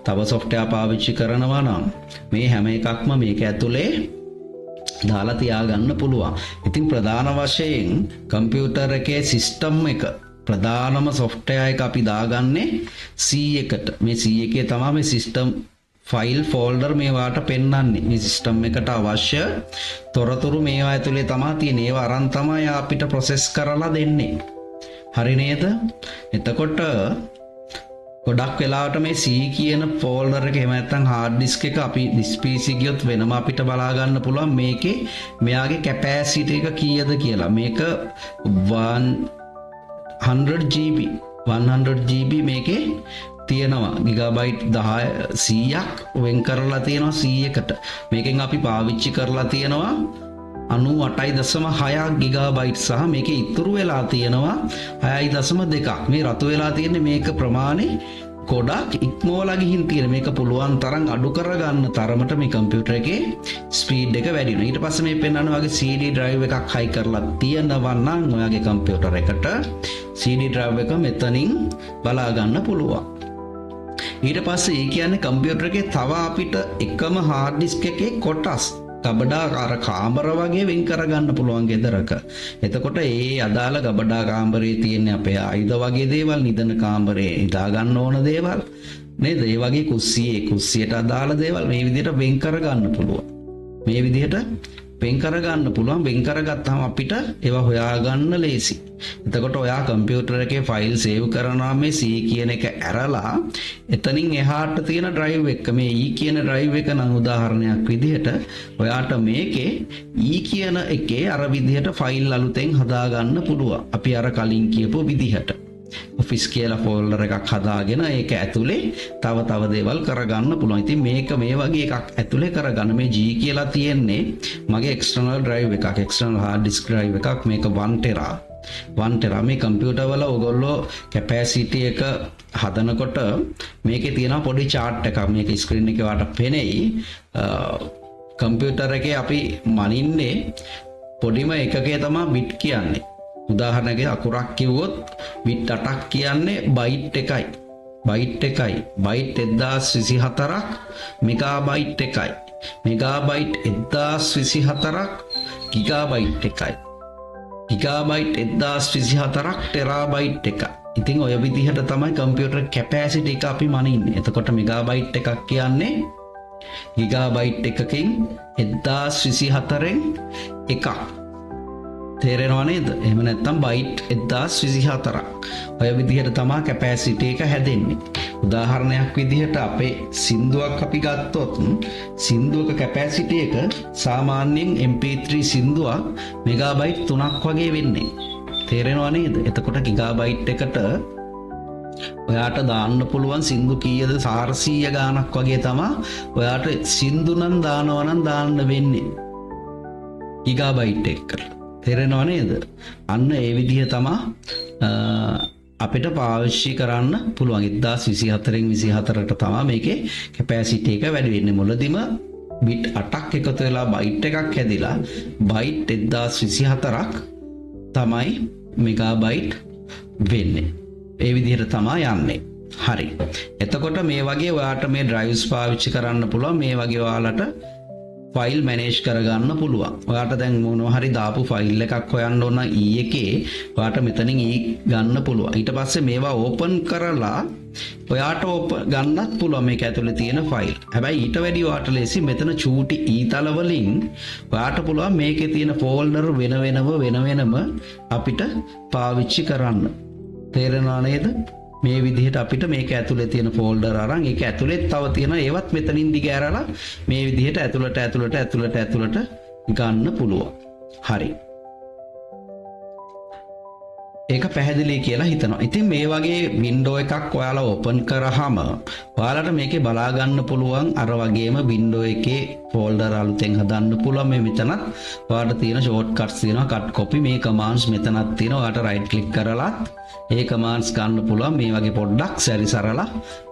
තව software පාවිච්චි කරනවා නම් මේ හැම එකක්ම මේක ඇතුලේ දාලා තියාගන්න පුළුවන්. ඉතින් ප්‍රධාන වශයෙන් කම්පියුටර් එකේ සිස්ටම් එක ප්‍රධානම software එක අපි දාගන්නේ C එකට. මේ C එකේ තමයි මේ සිස්ටම් ෆයිල් ෆෝල්ඩර් මේවාට පෙන්වන්නේ. මේ සිස්ටම් එකට අවශ්‍ය තොරතුරු මේවා ඇතුලේ තමයි තියෙන්නේ. ඒවා අරන් තමයි අපිට ප්‍රොසෙස් කරලා දෙන්නේ. හරි නේද? එතකොට ගොඩක් වෙලාවට මේ C කියන ෆෝල්ඩර් එක එහෙම නැත්නම් හાર્ඩ් ඩිස්ක් එක අපි this PC ගියොත් වෙනම අපිට බලා ගන්න පුළුවන් මේකේ මෙයාගේ කැපැසිටි එක කීයද කියලා. මේක 100 GB මේකේ තියෙනවා. ගිගාබයිට් 100ක් වෙන් කරලා තියෙනවා C එකට. මේකෙන් අපි පාවිච්චි කරලා තියෙනවා 98.6 ගිගාබයිට් සහ මේකේ ඉතුරු වෙලා තියෙනවා 6.2ක්. මේ රතු වෙලා තියෙන්නේ මේක ප්‍රමාණය ගොඩක් ඉක්මවලා ගිහින් තියෙන. මේක පුළුවන් තරම් අඩු කරගන්න තරමට මේ කම්පියුටර් එකේ ස්පීඩ් එක වැඩි වෙනවා. ඊට පස්සේ මේ පෙන්වන වගේ CD drive එකක් හයි කරලා තියෙනවා නම් ඔයාගේ කම්පියුටර් එකට CD drive එක මෙතනින් බලා ගන්න පුළුවන්. ඊට පස්සේ ඒ කියන්නේ කම්පියුටර් එකේ තව අපිට එකම hard disk එකේ කොටස් ගබඩා අර කාමර වගේ වෙන් කරගන්න පුළුවන් ගෙදරක. එතකොට ඒ අදාළ ගබඩා කාමරේ තියෙන අපේ ආයුධ වගේ දේවල්, නිදන කාමරේ නිදා ගන්න ඕන දේවල් නේද? ඒ වගේ කුස්සියට අදාළ දේවල් මේ විදිහට වෙන් කරගන්න පුළුවන්. මේ විදිහට වෙන් කරගන්න පුළුවන්. වෙන් කරගත්තාම අපිට ඒවා හොයාගන්න ලේසි. එතකොට ඔයා කම්පියුටර් එකේ ෆයිල් සේව් කරනවා මේ C කියන එක ඇරලා එතනින් එහාට තියෙන drive එක මේ E කියන drive එක නම් උදාහරණයක් විදිහට ඔයාට මේකේ E කියන එකේ අර විදිහට ෆයිල් අලුතෙන් හදාගන්න පුළුවන්. අපි අර කලින් කියපු විදිහට ඔෆිස් කියලා ෆෝල්ඩර් එකක් හදාගෙන ඒක ඇතුලේ තව දේවල් කරගන්න පුළුවන්. ඉතින් මේක මේ වගේ එකක් ඇතුලේ කරගන්න මේ G කියලා තියෙන්නේ මගේ external drive එකක්, external hard disk drive එකක්. මේක 1 tera 1 ටෙරා මේ කම්පියුටර් වල ඔයගොල්ලෝ කැපැසිටි එක හදනකොට මේකේ තියෙනවා පොඩි chart එකක් මේක ස්ක්‍රීන් එකේ වාට පෙනෙයි කම්පියුටර් එකේ අපි මනින්නේ පොඩිම එකකේ තමයි බිට් කියන්නේ උදාහරණයක් අකුරක් කිව්වොත් බිට් 8ක් කියන්නේ බයිට් එකයි බයිට් 1024ක් මෙගාබයිට් එකයි මෙගාබයිට් 1024ක් ගිගාබයිට් එකයි ගිගාබයිට් 1024ක් ටෙරාබයිට් එකයි ඉතින් ඔය විදිහට තමයි කම්පියුටර් කැපැසිටි එක අපි මනින්නේ එතකොට මෙගාබයිට් එකක් කියන්නේ ගිගාබයිට් එකකින් 1024න් එකක් තේරෙනව නේද? එහෙම නැත්නම් බයිට් 1024ක්. ඔය විදිහට තමයි කැපැසිටි එක හැදෙන්නේ. උදාහරණයක් විදිහට අපේ සින්දුවක් අපි ගත්තොත් සින්දුවක කැපැසිටි එක සාමාන්‍යයෙන් MP3 සින්දුවක් මෙගාබයිට් 3ක් වගේ වෙන්නේ. තේරෙනව නේද? එතකොට ගිගාබයිට් එකට ඔයාට දාන්න පුළුවන් සින්දු කීයද 400 ගාණක් වගේ තමයි ඔයාට සින්දු නම් දානවා නම් දාන්න වෙන්නේ. ගිගාබයිට් එකකට. තේරෙනව නේද? අන්න ඒ විදිහ තමයි අපිට පාවිච්චි කරන්න පුළුවන් 1024න් 24ට තමයි මේකේ කැපැසිටි එක වැඩි වෙන්නේ. මුලදිම බිට් 8ක් එකතු වෙලා බයිට් එකක් හැදිලා බයිට් 1024ක් තමයි මෙගාබයිට් වෙන්නේ. ඒ විදිහට තමයි යන්නේ. හරි. එතකොට මේ වගේ ඔයාට මේ ඩ්‍රයිව්ස් පාවිච්චි කරන්න පුළුවන්. මේ වගේ ඔයාලට ෆයිල් මැනේජ් කරගන්න පුළුවන්. ඔයාට දැන් මොනවා හරි දාපු ෆයිල් එකක් හොයන්න ඕන E එකේ ඔයාට මෙතනින් E ගන්න පුළුවන්. ඊට පස්සේ මේවා ඕපන් කරලා ඔයාට ගන්නත් පුළුවන් මේක ඇතුලේ තියෙන ෆයිල්. හැබැයි ඊට වැඩි ඔයාට ලේසි මෙතන චූටි E තල වලින් ඔයාට පුළුවන් මේකේ තියෙන ෆෝල්ඩර් වෙන වෙනම අපිට පාවිච්චි කරන්න. තේරෙනව නේද? මේ විදිහට අපිට මේක ඇතුලේ තියෙන ෆෝල්ඩර් අරන් ඒක ඇතුලේ තව තියෙන ඒවත් මෙතනින් දිගෑරලා මේ විදිහට ඇතුලට ගන්න පුළුවන්. හරි. ඒක පැහැදිලි කියලා හිතනවා. ඉතින් මේ වගේ වින්ඩෝ එකක් ඔයාලා ඕපන් කරාම ඔයාලට මේකේ බලා ගන්න පුළුවන් අර වගේම වින්ඩෝ එකේ ෆෝල්ඩර් අලුතෙන් හදන්න පුළුවන්. මේ මෙතනත් ඔයාලට තියෙන ෂෝට් කට්ස් තියෙනවා. කට් කොපි මේ කමාන්ඩ්ස් මෙතනත් තියෙනවා. ඔයාලට රයිට් ක්ලික් කරලා ඒ කමාන්ඩ්ස් ගන්න පුළුවන්. මේ වගේ පොඩ්ඩක් සැරිසරලා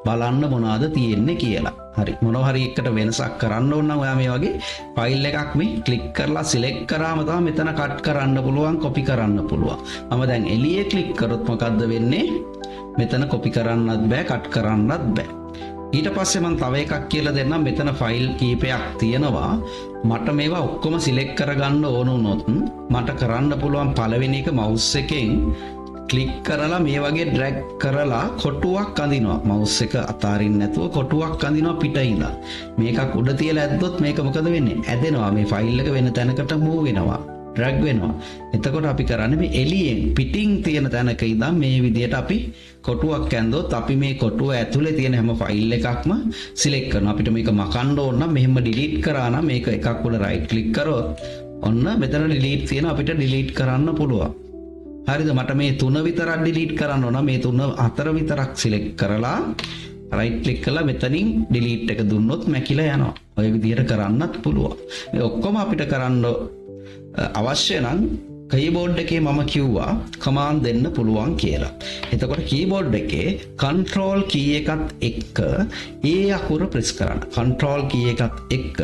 බලන්න මොනවද තියෙන්නේ කියලා. හරි. මොනවා හරි එකට වෙනසක් කරන්න ඕන නම් ඔයා මේ වගේ ෆයිල් එකක් මේ ක්ලික් කරලා සිලෙක්ට් කරාම තමයි මෙතන කට් කරන්න පුළුවන්, කොපි කරන්න පුළුවන්. මම දැන් එළියේ ක්ලික් කරොත් මොකද්ද වෙන්නේ? මෙතන කොපි කරන්නත් බෑ, කට් කරන්නත් බෑ. ඊට පස්සේ මම තව එකක් කියලා දෙන්නම්. මෙතන ෆයිල් කීපයක් තියෙනවා. මට මේවා ඔක්කොම සිලෙක්ට් කරගන්න ඕන වුණොත් මට කරන්න පුළුවන් පළවෙනි එක මවුස් එකෙන් ක්ලික් කරලා මේ වගේ ඩ්‍රැග් කරලා කොටුවක් අඳිනවා. මවුස් එක අතාරින්න නැතුව කොටුවක් අඳිනවා පිටින්ලා. මේකක් උඩ තියලා ඇද්දොත් මේක මොකද වෙන්නේ? ඇදෙනවා. මේ ෆයිල් එක වෙන තැනකට මූව් වෙනවා. ඩ්‍රැග් වෙනවා. එතකොට අපි කරන්නේ මේ එළියෙන් පිටින් තියෙන තැනක ඉඳන් මේ විදියට අපි කොටුවක් ඇඳොත් අපි මේ කොටුව ඇතුලේ තියෙන හැම ෆයිල් එකක්ම සිලෙක්ට් කරනවා. අපිට මේක මකන්න ඕන නම් මෙහෙම ඩිලීට් කරා නම් මේක එකක් උඩ රයිට් ක්ලික් කරොත් ඔන්න මෙතන ඩිලීට් තියෙන අපිට ඩිලීට් කරන්න පුළුවන්. හරිද? මට මේ 3 විතරක් ඩිලීට් කරන්න ඕන. මේ 4 විතරක් සිලෙක්ට් කරලා රයිට් ක්ලික් කරලා මෙතනින් ඩිලීට් එක දුන්නොත් මැකිලා යනවා. ඔය විදිහට කරන්නත් පුළුවන්. මේ ඔක්කොම අපිට කරන්න අවශ්‍ය නම් කීබෝඩ් එකේ මම කිව්වා කමාන්ඩ් දෙන්න පුළුවන් කියලා. එතකොට කීබෝඩ් එකේ control key එකත් එක්ක ඒ අකුර ප්‍රෙස් කරන්න. control key එකත් එක්ක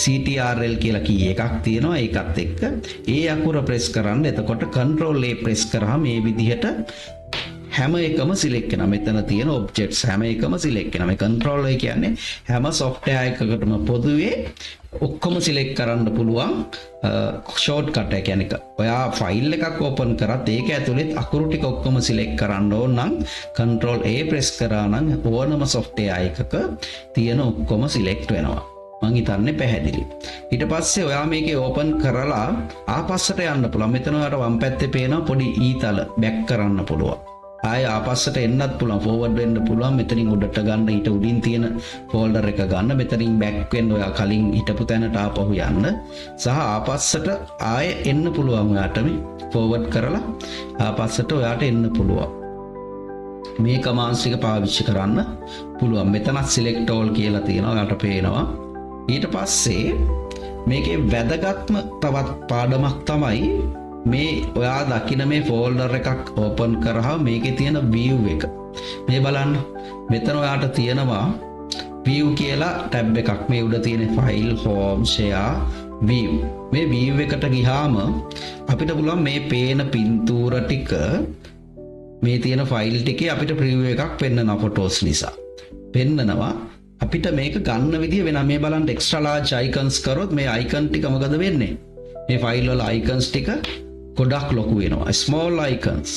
CTRL කියලා කී එකක් තියෙනවා. ඒකත් එක්ක ඒ අකුර ප්‍රෙස් කරන්න. එතකොට control A ප්‍රෙස් කරාම මේ විදිහට හැම එකම සිලෙක්ට් වෙනවා. මෙතන තියෙන ඔබ්ජෙක්ට්ස් හැම එකම සිලෙක්ට් වෙනවා. මේ control A කියන්නේ හැම software එකකටම පොදුවේ ඔක්කොම සිලෙක්ට් කරන්න පුළුවන් ෂෝට් කට් එක. කියන්නේ ඔයා ෆයිල් එකක් ඕපන් කරත් ඒක ඇතුලේ අකුරු ටික ඔක්කොම සිලෙක්ට් කරන්න ඕන නම් control A ප්‍රෙස් කරා නම් ඕනම software එකක තියෙන ඔක්කොම සිලෙක්ට් වෙනවා. මං හිතන්නේ පැහැදිලි. ඊට පස්සේ ඔයා මේකේ ඕපන් කරලා ආපස්සට යන්න පුළුවන්. මෙතන ඔයාලට වම් පැත්තේ පේන පොඩි ඊතල බැක් කරන්න පුළුවන්. ආය ආපස්සට එන්නත් පුළුවන්, ෆෝවර්ඩ් වෙන්න පුළුවන්. මෙතනින් උඩට ගන්න, ඊට උඩින් තියෙන ෆෝල්ඩර් එක ගන්න. මෙතනින් බැක් වෙන්න ඔයා කලින් හිටපු තැනට ආපහු යන්න. සහ ආපස්සට ආය එන්න පුළුවන්. ඔයාට මේ ෆෝවර්ඩ් කරලා ආපස්සට ඔයාට එන්න පුළුවන්. මේ කමාන්ඩ්ස් ටික පාවිච්චි කරන්න පුළුවන්. මෙතනත් select all කියලා තියෙනවා. ඔයාට පේනවා. ඊට පස්සේ මේකේ වැදගත්ම තවත් පාඩමක් තමයි මේ ඔයා දකින මේ ෆෝල්ඩර් එකක් ඕපන් කරාම මේකේ තියෙන view එක මේ බලන්න. මෙතන ඔයාට තියෙනවා view කියලා ටැබ් එකක්. මේ උඩ තියෙන file home share view. මේ view එකට ගියාම අපිට පුළුවන් මේ පේන පින්තූර ටික මේ තියෙන ෆයිල් ටිකේ අපිට preview එකක් පෙන්නනවා photos නිසා. පෙන්නනවා අපිට මේක ගන්න විදිය වෙන. මේ බලන්න extra large icons කරොත් මේ icon ටික මොකද වෙන්නේ? මේ ෆයිල් වල icons ටික ගොඩක් ලොකු වෙනවා. small icons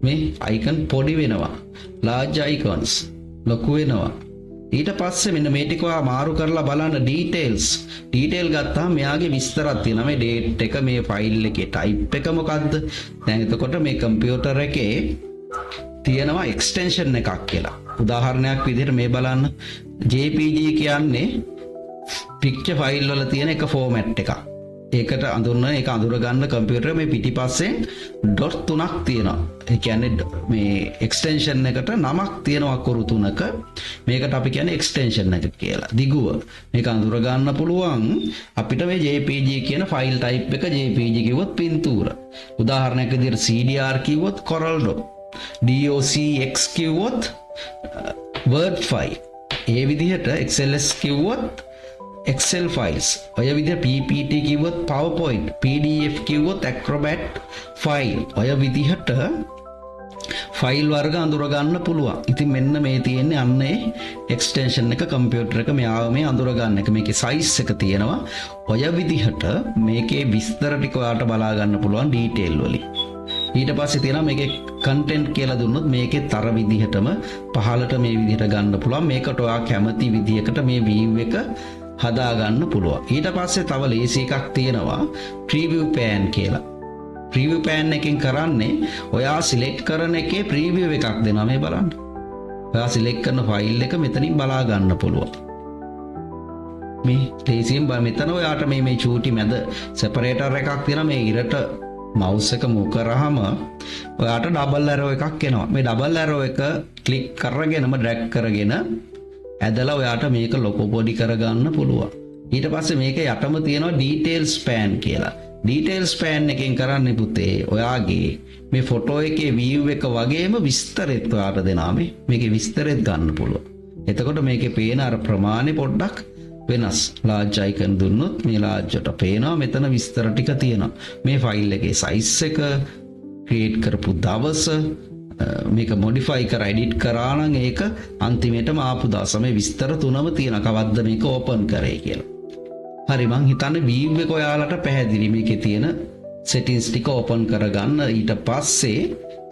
මේ icon පොඩි වෙනවා. large icons ලොකු වෙනවා. ඊට පස්සේ මෙන්න මේ ටික මාරු කරලා බලන්න detail ගත්තාම මෙයාගේ විස්තරයක් තියෙනවා. මේ date එක, මේ ෆයිල් එකේ type එක මොකද්ද? දැන් එතකොට මේ කම්පියුටර් එකේ තියෙනවා extension එකක් කියලා. උදාහරණයක් විදිහට මේ බලන්න JPG කියන්නේ picture file වල තියෙන එක format එකක්. ඒකට ඒක අඳුර ගන්න කම්පියුටර් මේ පිටිපස්සෙන් ඩොට් 3ක් තියෙනවා. ඒ කියන්නේ මේ එක්ස්ටෙන්ෂන් එකට නමක් තියෙනවා අකුරු 3ක. මේකට අපි කියන්නේ එක්ස්ටෙන්ෂන් එක කියලා. දිගුව. මේක අඳුර ගන්න පුළුවන් අපිට මේ JPG කියන ෆයිල් ටයිප් එක JPG කිව්වොත් පින්තූර. උදාහරණයක් විදිහට CDR කිව්වොත් Corel Draw. DOCX කිව්වොත් Word file. ඒ විදිහට XLS කිව්වොත් Excel files. ඔය විදිහට PPT කිව්වොත් PowerPoint, PDF කිව්වොත් Acrobat file. ඔය විදිහට ෆයිල් වර්ග අඳුර ගන්න පුළුවන්. ඉතින් මෙන්න මේ තියෙන්නේ අන්නේ එක්ස්ටෙන්ෂන් එක කම්පියුටර් එක මෙයාව මේ අඳුර ගන්න එක. මේකේ සයිස් එක තියෙනවා. ඔය විදිහට මේකේ විස්තර ටික ඔයාලට බලා ගන්න පුළුවන් ඩීටේල් වලින්. ඊට පස්සේ තියෙනවා මේකේ කන්ටෙන්ට් කියලා දුන්නොත් මේකේ තර විදිහටම පහලට මේ විදිහට ගන්න පුළුවන්. මේකට ඔයා කැමති විදිහකට මේ view එක හදා ගන්න පුළුවන්. ඊට පස්සේ තව ලේසි එකක් තියෙනවා preview pan කියලා. preview pan එකෙන් කරන්නේ ඔයා select කරන එකේ preview එකක් දෙනවා. මේ බලන්න. ඔයා select කරන ෆයිල් එක මෙතනින් බලා ගන්න පුළුවන්. මේ ලේසියෙන් මෙතන ඔයාට මේ චූටි මැද separator එකක් තියෙනවා. මේ ඉරට mouse එක move කරාම ඔයාට double arrow එකක් එනවා. මේ double arrow එක click කරගෙනම drag කරගෙන ඇදලා ඔයාට මේක ලොකු පොඩි කරගන්න පුළුවන්. ඊට පස්සේ මේක යටම තියෙනවා details pan කියලා. details pan එකෙන් කරන්නේ පුතේ ඔයාගේ මේ ෆොටෝ එකේ view එක වගේම විස්තරෙත් ඔයාට දෙනවා. මේකේ විස්තරෙත් ගන්න පුළුවන්. එතකොට මේකේ පේන අර ප්‍රමාණය පොඩ්ඩක් වෙනස්. large icon දුන්නොත් මේ large ට පේනවා මෙතන විස්තර ටික තියෙනවා. මේ ෆයිල් එකේ size එක create කරපු දවස මේක modify කර edit කරා නම් ඒක අන්තිමේටම ආපු දවස මේ විස්තර තුනම තියෙනවා. කවද්ද මේක open කරේ කියලා. හරි මං හිතන්නේ view එක ඔයාලට පැහැදිලි. මේකේ තියෙන settings ටික open කරගන්න. ඊට පස්සේ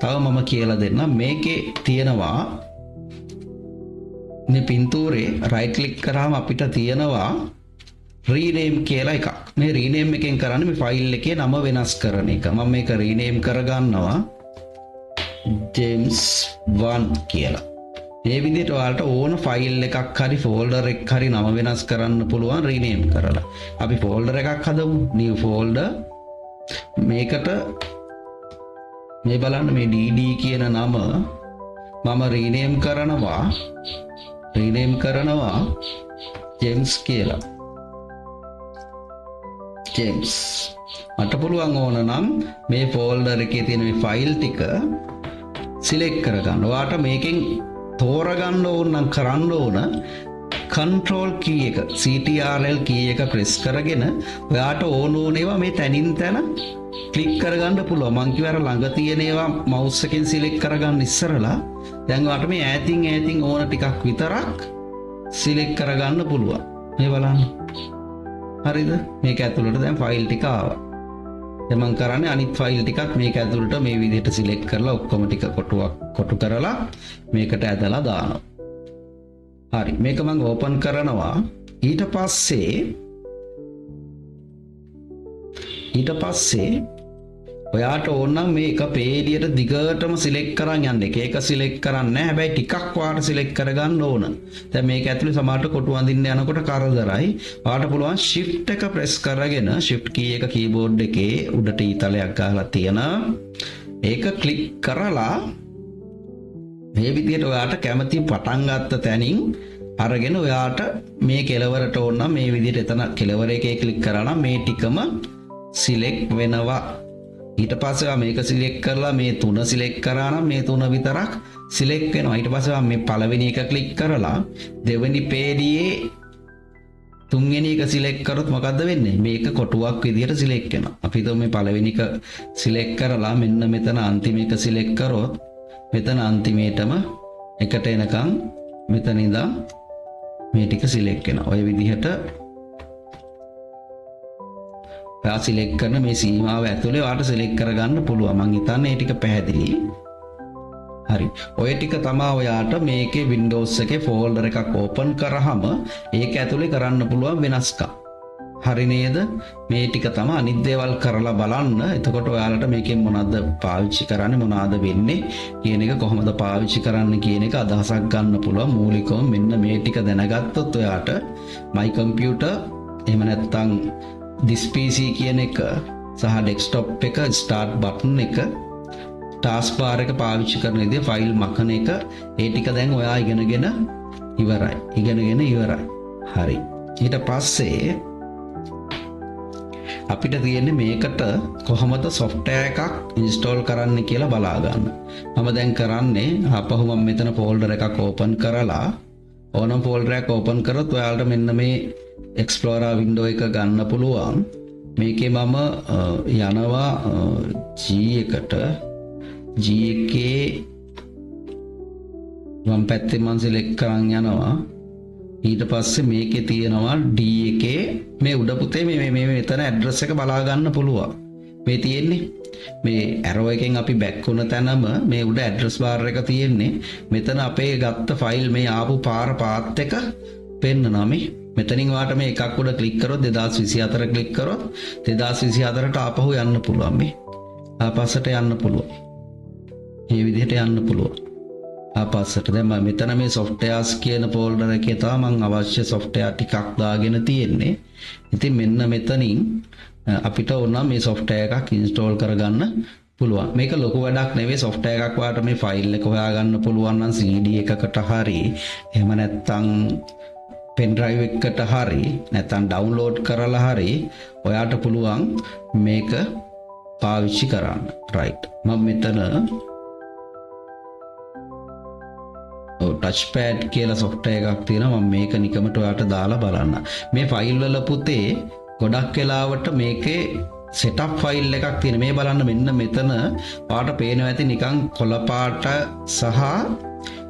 තව මම කියලා දෙන්නම්. මේකේ තියෙනවා මේ පින්තූරේ right click කරාම අපිට තියෙනවා rename කියලා එකක්. මේ rename එකෙන් කරන්නේ මේ ෆයිල් එකේ නම වෙනස් කරන එක. මම මේක rename කරගන්නවා James 1 කියලා. මේ විදිහට ඔයාලට ඕන ෆයිල් එකක් හරි ෆෝල්ඩර් එකක් හරි නම වෙනස් කරන්න පුළුවන් rename කරලා. අපි ෆෝල්ඩර් එකක් හදමු. new folder. මේකට මේ බලන්න මේ dd කියන නම මම rename කරනවා James කියලා. James. මට පුළුවන් ඕන නම් මේ ෆෝල්ඩර් එකේ තියෙන මේ ෆයිල් ටික select කරගන්න. ඔයාට මේකෙන් තෝරගන්න ඕන නම් කරන්න ඕන control key එක CTRL key එක press කරගෙන ඔයාට ඕන ඒවා මේ තනින් තන click කරගන්න පුළුවන්. මං කිව්වා ළඟ තියෙන ඒවා mouse එකෙන් select කරගන්න ඉස්සරලා දැන් ඔයාට මේ ඈතින් ඕන ටිකක් විතරක් select කරගන්න පුළුවන්. මේ බලන්න. හරිද? මේක ඇතුළට දැන් ෆයිල් ටික ආවා. දැන් මම කරන්නේ අනිත් ෆයිල් ටිකත් මේක ඇතුළට මේ විදිහට select කරලා ඔක්කොම ටික කොටු කරලා මේකට ඇදලා දානවා. හරි. මේක මම open කරනවා. ඊට පස්සේ ඔයාට ඕන නම් මේ එක පේලියට දිගටම select කරන් යන්න. එක select කරන්නේ නැහැ. හැබැයි ටිකක් වාට select කරගන්න ඕන. දැන් මේක ඇතුලේ සමහරට කොටු අඳින්න යනකොට කරදරයි. ඔයාට පුළුවන් shift එක press කරගෙන shift key එක keyboard එකේ උඩට ඊතලයක් ගහලා තියෙන ඒක click කරලා මේ විදිහට ඔයාට කැමති පටන් ගත්ත තැනින් අරගෙන ඔයාට මේ කෙලවරට ඕන නම් මේ විදිහට එතන කෙලවර එකේ click කරා නම් මේ ටිකම select වෙනවා. ඊට පස්සේ මේක සිලෙක්ට් කරලා මේ තුන සිලෙක්ට් කරා නම් මේ තුන විතරක් සිලෙක්ට් වෙනවා. ඊට පස්සේ මේ පළවෙනි එක ක්ලික් කරලා දෙවෙනි පේඩියේ තුන්වෙනි එක සිලෙක්ට් කරොත් මොකද්ද වෙන්නේ? මේක කොටුවක් විදියට සිලෙක්ට් වෙනවා. අපි හිතමු මේ පළවෙනි එක සිලෙක්ට් කරලා මෙන්න මෙතන අන්තිම එක සිලෙක්ට් කරොත් මෙතන අන්තිමේටම එකට එනකම් මෙතන ඉඳන් මේ ටික සිලෙක්ට් වෙනවා. ඔය විදිහට ඔයා සිලෙක්ට් කරන මේ සීමාව ඇතුලේ ඔයාට සිලෙක්ට් කරගන්න පුළුවන්. මං හිතන්නේ මේ ටික පැහැදිලි. හරි. ඔය ටික තමයි ඔයාට මේකේ Windows එකේ ෆෝල්ඩර් එකක් ඕපන් කරාම ඒක ඇතුලේ කරන්න පුළුවන් වෙනස්කම්. හරි නේද? මේ ටික තමයි අනිත් දේවල් කරලා බලන්න. එතකොට ඔයාලට මේකෙන් මොනවද පාවිච්චි කරන්නේ මොනවද වෙන්නේ කියන එක කොහොමද පාවිච්චි කරන්න කියන එක අදහසක් ගන්න පුළුවන්. මූලිකවම මෙන්න මේ ටික දැනගත්තොත් ඔයාට my computer එහෙම නැත්නම් this PC කියන එක සහ desktop එක start button එක ටාස්ක් බාර් එක පාවිච්චි කරන විදිහ ෆයිල් මකන එක ඒ ටික දැන් ඔයා ඉගෙනගෙන ඉවරයි. හරි. ඊට පස්සේ අපිට තියෙන්නේ මේකට කොහොමද software එකක් install කරන්න කියලා බලා ගන්න. මම දැන් කරන්නේ අපහු මම මෙතන folder එකක් open කරලා ඕනම folder එකක් open කරොත් ඔයාලට මෙන්න මේ Explorer window එක ගන්න පුළුවන්. මේකේ මම යනවා G එකට G එකේ වම් පැත්තේ මම select කරන් යනවා. ඊට පස්සේ මේකේ තියෙනවා D එකේ මේ උඩ පුතේ මේ මෙතන ඇඩ්‍රස් එක බලා ගන්න පුළුවන්. මේ තියෙන්නේ මේ arrow එකෙන් අපි back වුණ තැනම මේ උඩ ඇඩ්‍රස් බාර් එක තියෙන්නේ. මෙතන අපේ ගත්ත ෆයිල් මේ ආපු පාත් එක පෙන්නනවා මේ. මෙතනින් වාට මේ එකක් උඩ ක්ලික් කරොත් 2024 ක්ලික් කරොත් 2024ට ආපහු යන්න පුළුවන් මේ. ආපස්සට යන්න පුළුවන්. මේ විදිහට යන්න පුළුවන්. ආපස්සට දැන් මම මෙතන මේ softwares කියන folder එකේ තමයි මම අවශ්‍ය software ටිකක් දාගෙන තියෙන්නේ. ඉතින් මෙන්න මෙතනින් අපිට ඕන මේ software එකක් install කරගන්න පුළුවන්. මේක ලොකු වැඩක් නෙවෙයි. software එකක් වාට මේ file එක හොයාගන්න පුළුවන් නම් CD එකකට හරි එහෙම නැත්නම් pen drive එකකට හරි නැත්නම් download කරලා හරි ඔයාට පුළුවන් මේක පාවිච්චි කරන්න. right. මම මෙතන touchpad කියලා software එකක් තියෙනවා. මම මේක නිකමට ඔයාලට දාලා බලන්න. මේ ෆයිල් වල පුතේ ගොඩක් වෙලාවට මේකේ setup ෆයිල් එකක් තියෙන. මේ බලන්න මෙන්න මෙතන ඔයාලට පේනවා ඇති නිකන් කොළ පාට සහ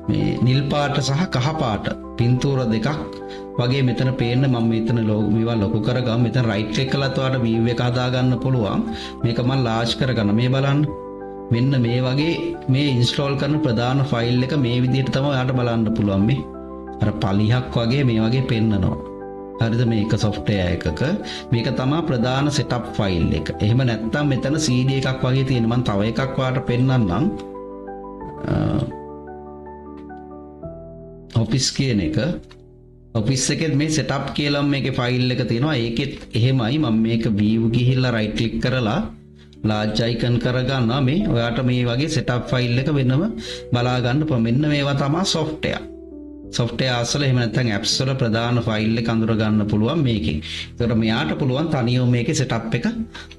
මේ නිල් පාට සහ කහ පාට පින්තූර දෙකක් වගේ මෙතන පේන්න. මම මෙතන මේවා ලොකු කරගම මෙතන right click කළාත් ඔයාලට view එක හදා ගන්න පුළුවන්. මේක මම large කරගන්න. මේ බලන්න මෙන්න මේ වගේ මේ ඉන්ස්ටෝල් කරන ප්‍රධාන ෆයිල් එක මේ විදිහට තමයි ඔයාලට බලන්න පුළුවන්. මේ අර පලිහක් වගේ මේ වගේ පෙන්නනවා. හරිද? මේක software එකක මේක තමයි ප්‍රධාන setup ෆයිල් එක. එහෙම නැත්නම් මෙතන CD එකක් වගේ තියෙන. මම තව එකක් ඔයාලට පෙන්නන්නම්. Office කියන එක Office එකෙත් මේ setup කියලා මේකේ ෆයිල් එක තියෙනවා. ඒකෙත් එහෙමයි. මම මේක view ගිහිල්ලා right click කරලා large icon කරගන්නවා. මේ ඔයාට මේ වගේ setup file එක වෙනම බලා ගන්න පුළුවන්. මෙන්න මේවා තමයි software. software අසල එහෙම නැත්නම් apps වල ප්‍රධාන file එක අඳුර ගන්න පුළුවන් මේකෙන්. ඒකට මෙයාට පුළුවන් තනියම මේකේ setup එක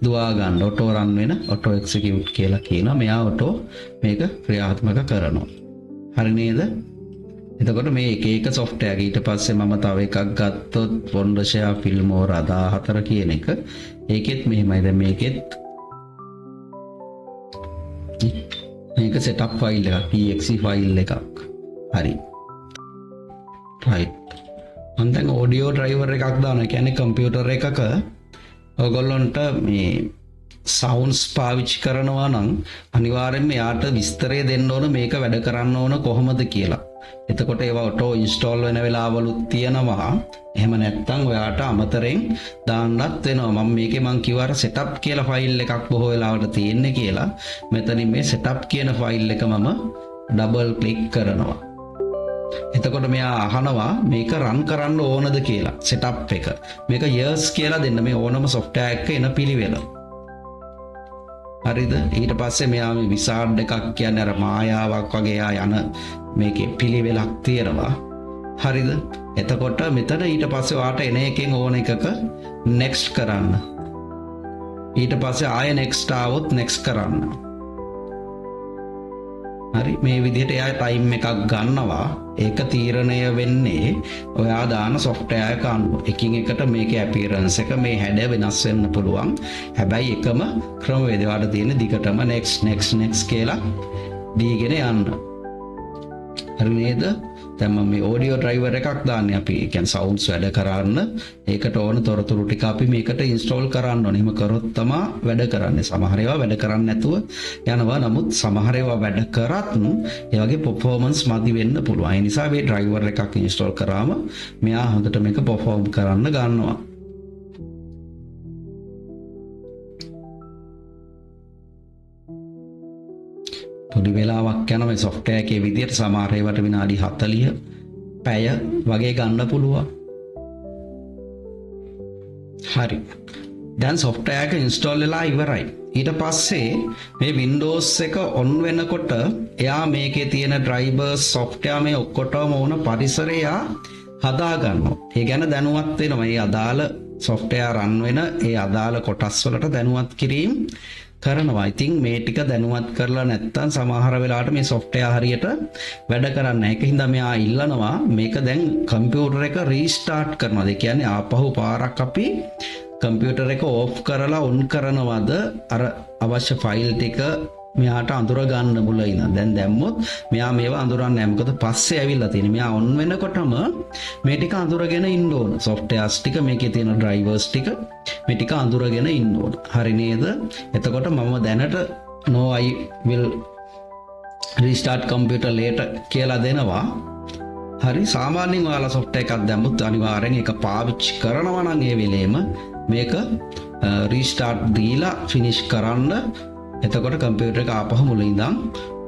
දුවා ගන්න. auto run වෙන auto execute කියලා කියනවා. මෙයා auto මේක ක්‍රියාත්මක කරනවා. හරි නේද? එතකොට මේ එක software ඊට පස්සේ මම තව එකක් ගත්තොත් Wondershare Filmora 14 කියන එක. ඒකෙත් මෙහෙමයි. දැන් මේකෙත් මේක setup file එකක් exe file එකක්. හරි. right. මම දැන් audio driver එකක් දානවා. ඒ කියන්නේ කම්පියුටර් එකක ඔයගොල්ලන්ට මේ sounds පාවිච්චි කරනවා නම් අනිවාර්යෙන්ම යාට විස්තරය දෙන්න ඕන මේක වැඩ කරන්න ඕන කොහොමද කියලා. එතකොට ඒවා auto install වෙන වෙලාවලුත් තියෙනවා. එහෙම නැත්නම් ඔයාට අමතරෙන් දාන්නත් වෙනවා. මම මේකේ මං කිව්වා setup කියලා ෆයිල් එකක් බොහෝ වෙලාවට තියෙන්නේ කියලා. මෙතනින් මේ setup කියන ෆයිල් එක මම double click කරනවා. එතකොට මෙයා අහනවා මේක run කරන්න ඕනද කියලා setup එක. මේක yes කියලා දෙන්න මේ ඕනම software එකක එන පිළිවෙල. හරිද? ඊට පස්සේ මෙයා මේ wizard එකක් කියන්නේ අර මායාවක් වගේ යන මේකේ පිළිවෙලක් තියෙනවා. හරිද? එතකොට මෙතන ඊට පස්සේ ඔයාට එන එකෙන් ඕන එකක next කරන්න. ඊට පස්සේ ආය next ආවොත් next කරන්න. හරි මේ විදිහට එයා ටයිම් එකක් ගන්නවා. ඒක තීරණය වෙන්නේ ඔයා දාන software එක අනුව. එකින් එකට මේකේ appearance එක මේ හැඩ වෙනස් වෙන්න පුළුවන්. හැබැයි එකම ක්‍රමවේදය වල තියෙන දිගටම next කියලා දීගෙන යන්න. හරි නේද? දැන් මම මේ audio driver එකක් දාන්නේ අපි. ඒ කියන්නේ sounds වැඩ කරන්න. ඒකට ඕන තොරතුරු ටික අපි මේකට install කරන්න ඕනේ. එහෙම කරොත් තමයි වැඩ කරන්නේ. සමහර ඒවා වැඩ කරන්නේ නැතුව යනවා. නමුත් සමහර ඒවා වැඩ කරත් ඒ වගේ performance මදි වෙන්න පුළුවන්. ඒ නිසා මේ driver එකක් install කරාම මෙයා හොඳට මේක perform කරන්න ගන්නවා. පොඩි වෙලාවක් යන මේ software එකේ විදියට සමහර ඒවාට විනාඩි 40 පැය වගේ ගන්න පුළුවන්. හරි. දැන් software එක install වෙලා ඉවරයි. ඊට පස්සේ මේ Windows එක on වෙනකොට එයා මේකේ තියෙන drivers software මේ ඔක්කොටම ඕන පරිසරය හදා ගන්නවා. ඒ ගැන දැනුවත් වෙනවා. මේ අදාළ software run වෙන ඒ අදාළ කොටස් වලට දැනුවත් කිරීම කරනවා. ඉතින් මේ ටික දැනුවත් කරලා නැත්තම් සමහර වෙලාවට මේ software හරියට වැඩ කරන්නේ නැහැ. ඒකින්ද මෙයා ඉල්ලනවා මේක දැන් කම්පියුටර් එක රීස්ටාර්ට් කරනවා. ඒ කියන්නේ ආපහු පාරක් අපි කම්පියුටර් එක ඕෆ් කරලා ඔන් කරනවද අර අවශ්‍ය ෆයිල් ටික මෙයාට අඳුර ගන්න මුලින්. දැන් දැම්මොත් මෙයා මේවා අඳුරන්නේ නැහැ. මොකද පස්සේ ඇවිල්ලා තියෙන්නේ. මෙයා ඔන් වෙනකොටම මේ ටික අඳුරගෙන ඉන්න ඕන. softwares ටික මේකේ තියෙන drivers ටික මේ ටික අඳුරගෙන ඉන්න ඕන. හරි නේද? එතකොට මම දැනට no I will restart computer later කියලා දෙනවා. හරි සාමාන්‍යයෙන් ඔයාලා software එකක් දැම්මොත් අනිවාර්යෙන් ඒක පාවිච්චි කරනවා නම් ඒ වෙලේම මේක restart දීලා finish කරන්න. එතකොට කම්පියුටර් එක ආපහු මුලින් ඉඳන්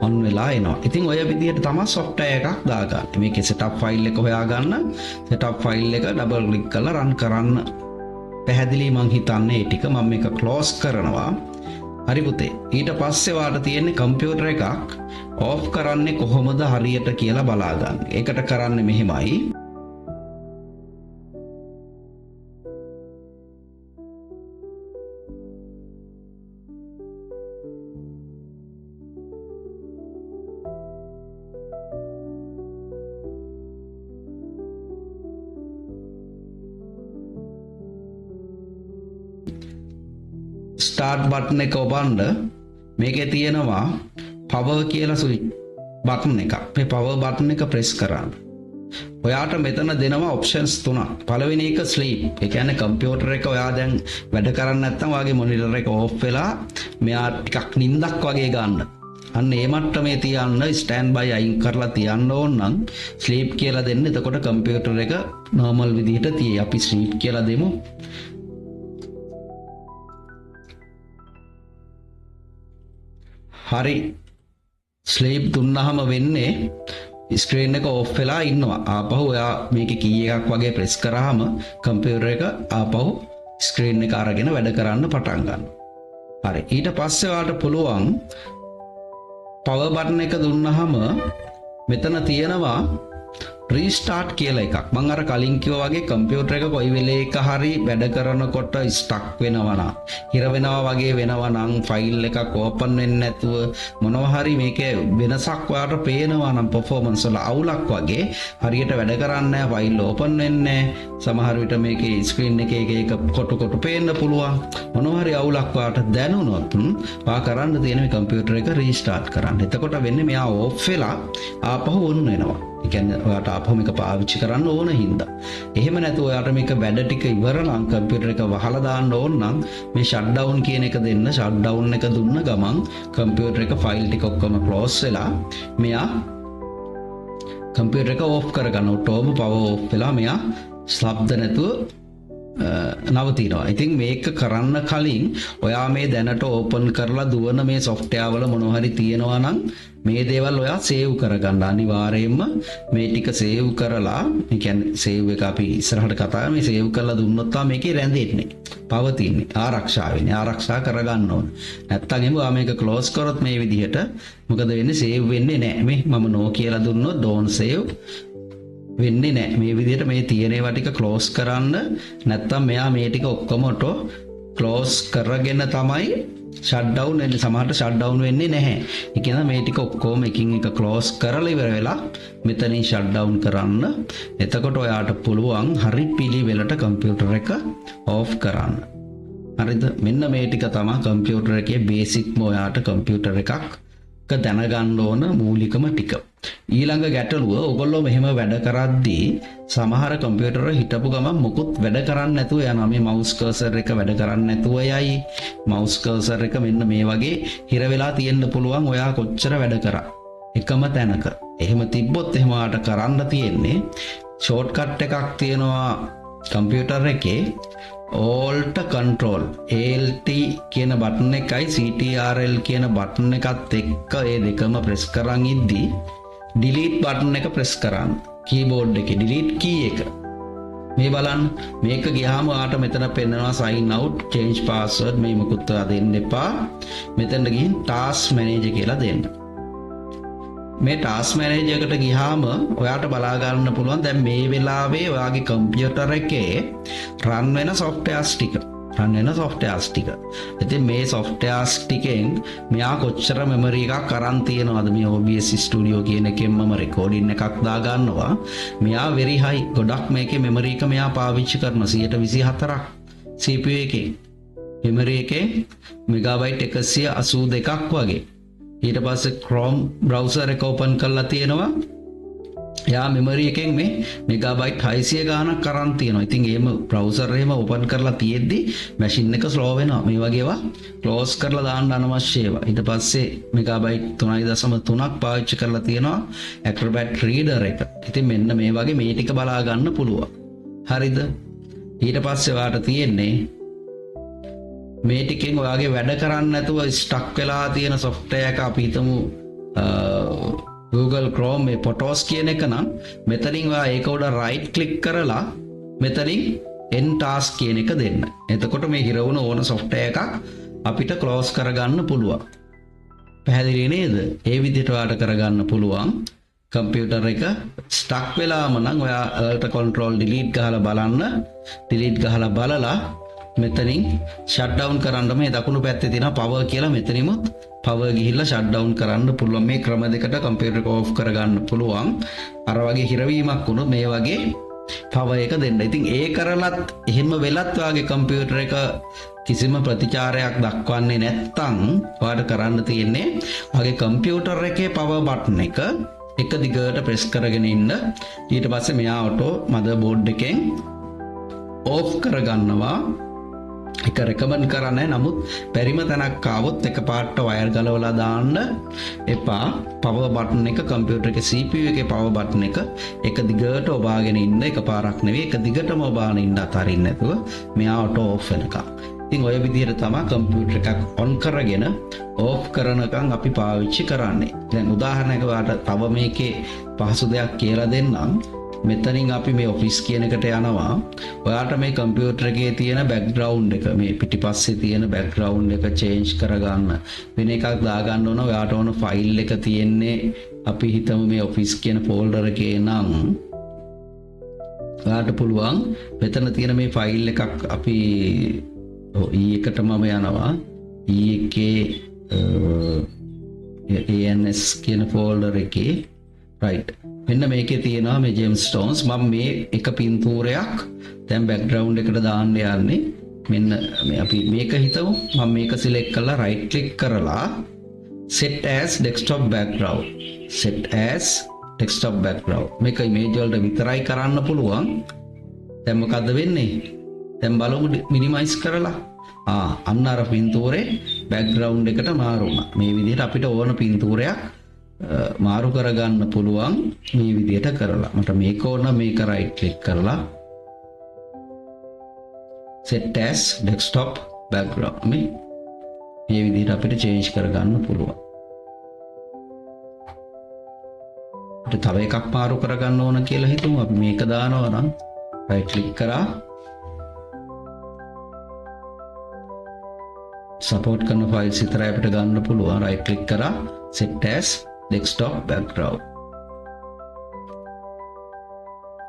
on වෙලා එනවා. ඉතින් ඔය විදිහට තමයි software එකක් දාගන්නේ. මේකේ setup file එක හොයාගන්න. setup file එක double click කරලා run කරන්න. පැහැදිලි මං හිතන්නේ ඒ ටික මම මේක close කරනවා. හරි පුතේ. ඊට පස්සේ වාට තියෙන්නේ කම්පියුටර් එකක් off කරන්නේ කොහොමද හරියට කියලා බලා ගන්න. ඒකට කරන්නේ මෙහෙමයි. ස්ටාර්ට් බටන් එක ඔබන්න මේකේ තියෙනවා පවර් කියලා ස්විච් බටන් එකක්. මේ පවර් බටන් එක ප්‍රෙස් කරන්න. ඔයාට මෙතන දෙනවා ඔප්ෂන්ස් තුනක්. පළවෙනි එක ස්ලීප්. ඒ කියන්නේ කම්පියුටර් එක ඔයා දැන් වැඩ කරන්නේ නැත්නම් ඔයාගේ මොනිටර් එක ඕෆ් වෙලා මෙයා ටිකක් නිින්දක් වගේ ගන්න. අන්න ඒ මට්ටමේ තියන්න ස්ටෑන්ඩ් බයි අයින් කරලා තියන්න ඕන නම් ස්ලීප් කියලා දෙන්න. එතකොට කම්පියුටර් එක නෝමල් විදිහට තියේ. අපි ස්ලීප් කියලා දෙමු. හරි ස්ලීප් දුන්නාම වෙන්නේ ස්ක්‍රීන් එක ඕෆ් වෙලා ඉන්නවා. ආපහු ඔයා මේකේ කී එකක් වගේ ප්‍රෙස් කරාම කම්පියුටර් එක ආපහු ස්ක්‍රීන් එක අරගෙන වැඩ කරන්න පටන් ගන්නවා. හරි ඊට පස්සේ ඔයාලට පුළුවන් පවර් බටන් එක දුන්නාම මෙතන තියෙනවා රීස්ටාර්ට් කියලා එකක්. මම අර කලින් කිව්වා වගේ කම්පියුටර් එක කොයි වෙලේක හරි වැඩ කරනකොට ස්ටක් වෙනවා නම්, හිර වෙනවා වගේ වෙනවා නම්, ෆයිල් එකක් ඕපන් වෙන්නේ නැතුව මොනවා හරි මේකේ වෙනසක් ඔයාලට පේනවා නම් performance වල අවුලක් වගේ හරියට වැඩ කරන්නේ නැහැ, ෆයිල් ඕපන් වෙන්නේ නැහැ. සමහර විට මේකේ ස්ක්‍රීන් එකේ එක කොටු පේන්න පුළුවන්. මොනවා හරි අවුලක් ඔයාලට දැනුනොත් ඔයා කරන්න තියෙන මේ කම්පියුටර් එක රීස්ටාර්ට් කරන්න. එතකොට වෙන්නේ මෙයා ඕෆ් වෙලා ආපහු ඔන් වෙනවා. ඒ කියන්නේ ඔයාට ආපහු මේක පාවිච්චි කරන්න ඕන හින්දා. එහෙම නැතුව ඔයාට මේක වැඩ ටික ඉවර නම් කම්පියුටර් එක වහලා දාන්න ඕන නම් මේ ෂට් ඩවුන් කියන එක දෙන්න. ෂට් ඩවුන් එක දුන්න ගමන් කම්පියුටර් එක ෆයිල් ටික ඔක්කොම ක්ලෝස් වෙලා මෙයා කම්පියුටර් එක ඕෆ් කරගන්න. ඔටෝම පවර් ඕෆ් වෙලා මෙයා ශබ්ද නැතුව නවතිනවා. ඉතින් මේක කරන්න කලින් ඔයා මේ දැනට ඕපන් කරලා දුවන මේ software වල මොනවා හරි තියෙනවා නම් මේ දේවල් ඔයා සේව් කරගන්න. අනිවාර්යයෙන්ම මේ ටික සේව් කරලා, ඒ කියන්නේ සේව් එක අපි ඉස්සරහට කතා කරමු. මේ සේව් කරලා දුන්නොත් තමයි මේකේ රැඳෙන්නේ, පවතින්නේ, ආරක්ෂා වෙන්නේ. ආරක්ෂා කරගන්න ඕන. නැත්තම් එහෙම ඔයා මේක ක්ලෝස් කරොත් මේ විදිහට මොකද වෙන්නේ? සේව් වෙන්නේ නැහැ. මේ මම no කියලා දුන්නොත් don't save වෙන්නේ නැහැ. මේ විදිහට මේ තියෙන ඒවා ටික ක්ලෝස් කරන්න. නැත්තම් මෙයා මේ ටික ඔක්කොම ඔටෝ ක්ලෝස් කරගෙන තමයි ෂට්ඩවුන් වෙන්නේ. සමහරට ෂට්ඩවුන් වෙන්නේ නැහැ. ඒ කියන්නේ මේ ටික ඔක්කොම එකින් එක ක්ලෝස් කරලා ඉවර වෙලා මෙතනින් ෂට්ඩවුන් කරන්න. එතකොට ඔයාට පුළුවන් හරි පිළිවෙලට කම්පියුටර් එක ඕෆ් කරන්න. හරිද? මෙන්න මේ ටික තමයි කම්පියුටර් එකේ බේසික්ම ඔයාට කම්පියුටර් එකක් දැනගන්න ඕන මූලිකම ටික. ඊළඟ ගැටලුව ඔයගොල්ලෝ මෙහෙම වැඩ කරද්දී සමහර කම්පියුටර් හිටපු ගමන් මොකුත් වැඩ කරන්නේ නැතුව යනවා. මේ මවුස් කර්සර් එක වැඩ කරන්නේ නැතුව යයි. මවුස් කර්සර් එක මෙන්න මේ වගේ හිර වෙලා තියෙන්න පුළුවන් ඔයා කොච්චර වැඩ කරා. එකම තැනක. එහෙම තිබ්බොත් එහෙම ඔයාට කරන්න තියෙන්නේ ෂෝට්කට් එකක් තියෙනවා කම්පියුටර් එකේ Alt Control ALT කියන බටන් එකයි CTRL කියන බටන් එකත් එක්ක ඒ දෙකම ප්‍රෙස් කරන් ඉද්දි delete බටන් එක ප්‍රෙස් කරන්න කීබෝඩ් එකේ delete key එක මේ බලන්න මේක ගියාම ඔයාට මෙතන පෙන්නනවා sign out change password මේ මොකුත් දෙන්න එපා මෙතනට ගිහින් task manager කියලා දෙන්න මේ ටාස්ක් මැනේජර් එකට ගියාම ඔයාට බලා ගන්න පුළුවන් දැන් මේ වෙලාවේ ඔයාගේ කම්පියුටර් එකේ රන් වෙන softwares ටික. ඉතින් මේ softwares ටිකෙන් මෙයා කොච්චර මෙමරි එකක් අරන් තියනවද මේ OBS Studio කියන එකෙන් මම රෙකෝඩින් එකක් දා ගන්නවා. මෙයා very high ගොඩක් මේකේ මෙමරි එක මෙයා පාවිච්චි කරනවා 124ක් CPU එකේ. මෙමරි එකේ මෙගාබයිට් 182ක් වගේ. ඊට පස්සේ Chrome browser එක open කරලා තියෙනවා. යා memory එකෙන් මේ megabyte 600 ගාණක් කරන් තියෙනවා. ඉතින් එහෙම browser එහෙම open කරලා තියෙද්දි machine එක slow වෙනවා. මේ වගේ ඒවා close කරලා දාන්න අනවශ්‍ය ඒවා. ඊට පස්සේ megabyte 3.3ක් පාවිච්චි කරලා තියෙනවා Acrobat reader එක. ඉතින් මෙන්න මේ වගේ මේ ටික බලා ගන්න පුළුවන්. හරිද? ඊට පස්සේ ඔයාට තියෙන්නේ මේ ටිකෙන් ඔයාගේ වැඩ කරන්න නැතුව ස්ටක් වෙලා තියෙන software එක අපි හිතමු Google Chrome මේ Photos කියන එක නම් මෙතනින් ඔයා ඒක උඩ right click කරලා මෙතනින් end task කියන එක දෙන්න. එතකොට මේ හිර වුණ ඕන software එකක් අපිට close කරගන්න පුළුවන්. පැහැදිලි නේද? ඒ විදිහට ඔයාට කරගන්න පුළුවන්. කම්පියුටර් එක ස්ටක් වෙලාම නම් ඔයා alt control delete ගහලා බලන්න. delete ගහලා බලලා මෙතනින් shut down කරන්න මේ දකුණු පැත්තේ තියෙන power කියලා මෙතනිමුත් power ගිහිල්ලා shut down කරන්න පුළුවන්. මේ ක්‍රම දෙකට කම්පියුටර් එක off කරගන්න පුළුවන්. අර වගේ හිරවීමක් වුණොත් මේ වගේ power එක දෙන්න. ඉතින් ඒ කරලත් එහෙම වෙලත් ඔයාගේ කම්පියුටර් එක කිසිම ප්‍රතිචාරයක් දක්වන්නේ නැත්නම් ඔයාලට කරන්න තියෙන්නේ ඔයාගේ කම්පියුටර් එකේ power button එක දිගට press කරගෙන ඉන්න. ඊට පස්සේ මෙයා auto motherboard එකෙන් off කරගන්නවා. එක රෙකමන්ඩ් කරන්නේ නමුත් පරිම තැනක් ආවොත් එකපාරට වයර් ගලවලා දාන්න එපා. පවර් බටන් එක කම්පියුටර් එකේ CPU එකේ පවර් බටන් එක දිගට ඔබාගෙන ඉන්න. එකපාරක් නෙවෙයි එක දිගටම ඔබාගෙන ඉන්න අතරින් නැතුව මෙයා ඔටෝ ඔෆ් වෙනකම්. ඉතින් ඔය විදිහට තමයි කම්පියුටර් එකක් ඔන් කරගෙන ඔෆ් කරනකම් අපි පාවිච්චි කරන්නේ. දැන් උදාහරණයක් ඔයාලට තව මේකේ පහසු දෙයක් කියලා දෙන්නම්. මෙතනින් අපි මේ ඔෆිස් කියන එකට යනවා. ඔයාට මේ කම්පියුටර් එකේ තියෙන බෑග්ග්‍රවුන්ඩ් එක මේ පිටිපස්සේ තියෙන බෑග්ග්‍රවුන්ඩ් එක චේන්ජ් කරගන්න වෙන එකක් දාගන්න ඕන. ඔයාට ඕන ෆයිල් එක තියෙන්නේ අපි හිතමු මේ ඔෆිස් කියන ෆෝල්ඩර් එකේ නම් ඔයාට පුළුවන් මෙතන තියෙන මේ ෆයිල් එකක් අපි E එකට මම යනවා. E එකේ ANS කියන ෆෝල්ඩර් එකේ right මෙන්න මේකේ තියෙනවා මේ ජෙම්ස්ටෝන්ස්. මම මේ එක පින්තූරයක් දැන් බෑග්ග්‍රවුන්ඩ් එකට දාන්න යන්නේ. මෙන්න මේ අපි මේක හිතමු. මම මේක සිලෙක්ට් කරලා right click කරලා set as desktop background මේක image වලට විතරයි කරන්න පුළුවන්. දැන් මොකද්ද වෙන්නේ? දැන් බලමු minimize කරලා අන්න අර පින්තූරේ බෑග්ග්‍රවුන්ඩ් එකට මාරු වුණා. මේ විදිහට අපිට ඕන පින්තූරයක් මාරු කරගන්න පුළුවන් මේ විදිහට කරලා. මට මේක ඕන මේක right click කරලා set as desktop background මේ විදිහට අපිට change කරගන්න පුළුවන්. අපිට තව එකක් මාරු කරගන්න ඕන කියලා හිතමු. අපි මේක දානවා නම් right click කරා support කරන files විතරයි අපිට ගන්න පුළුවන්. right click කරා set as desktop background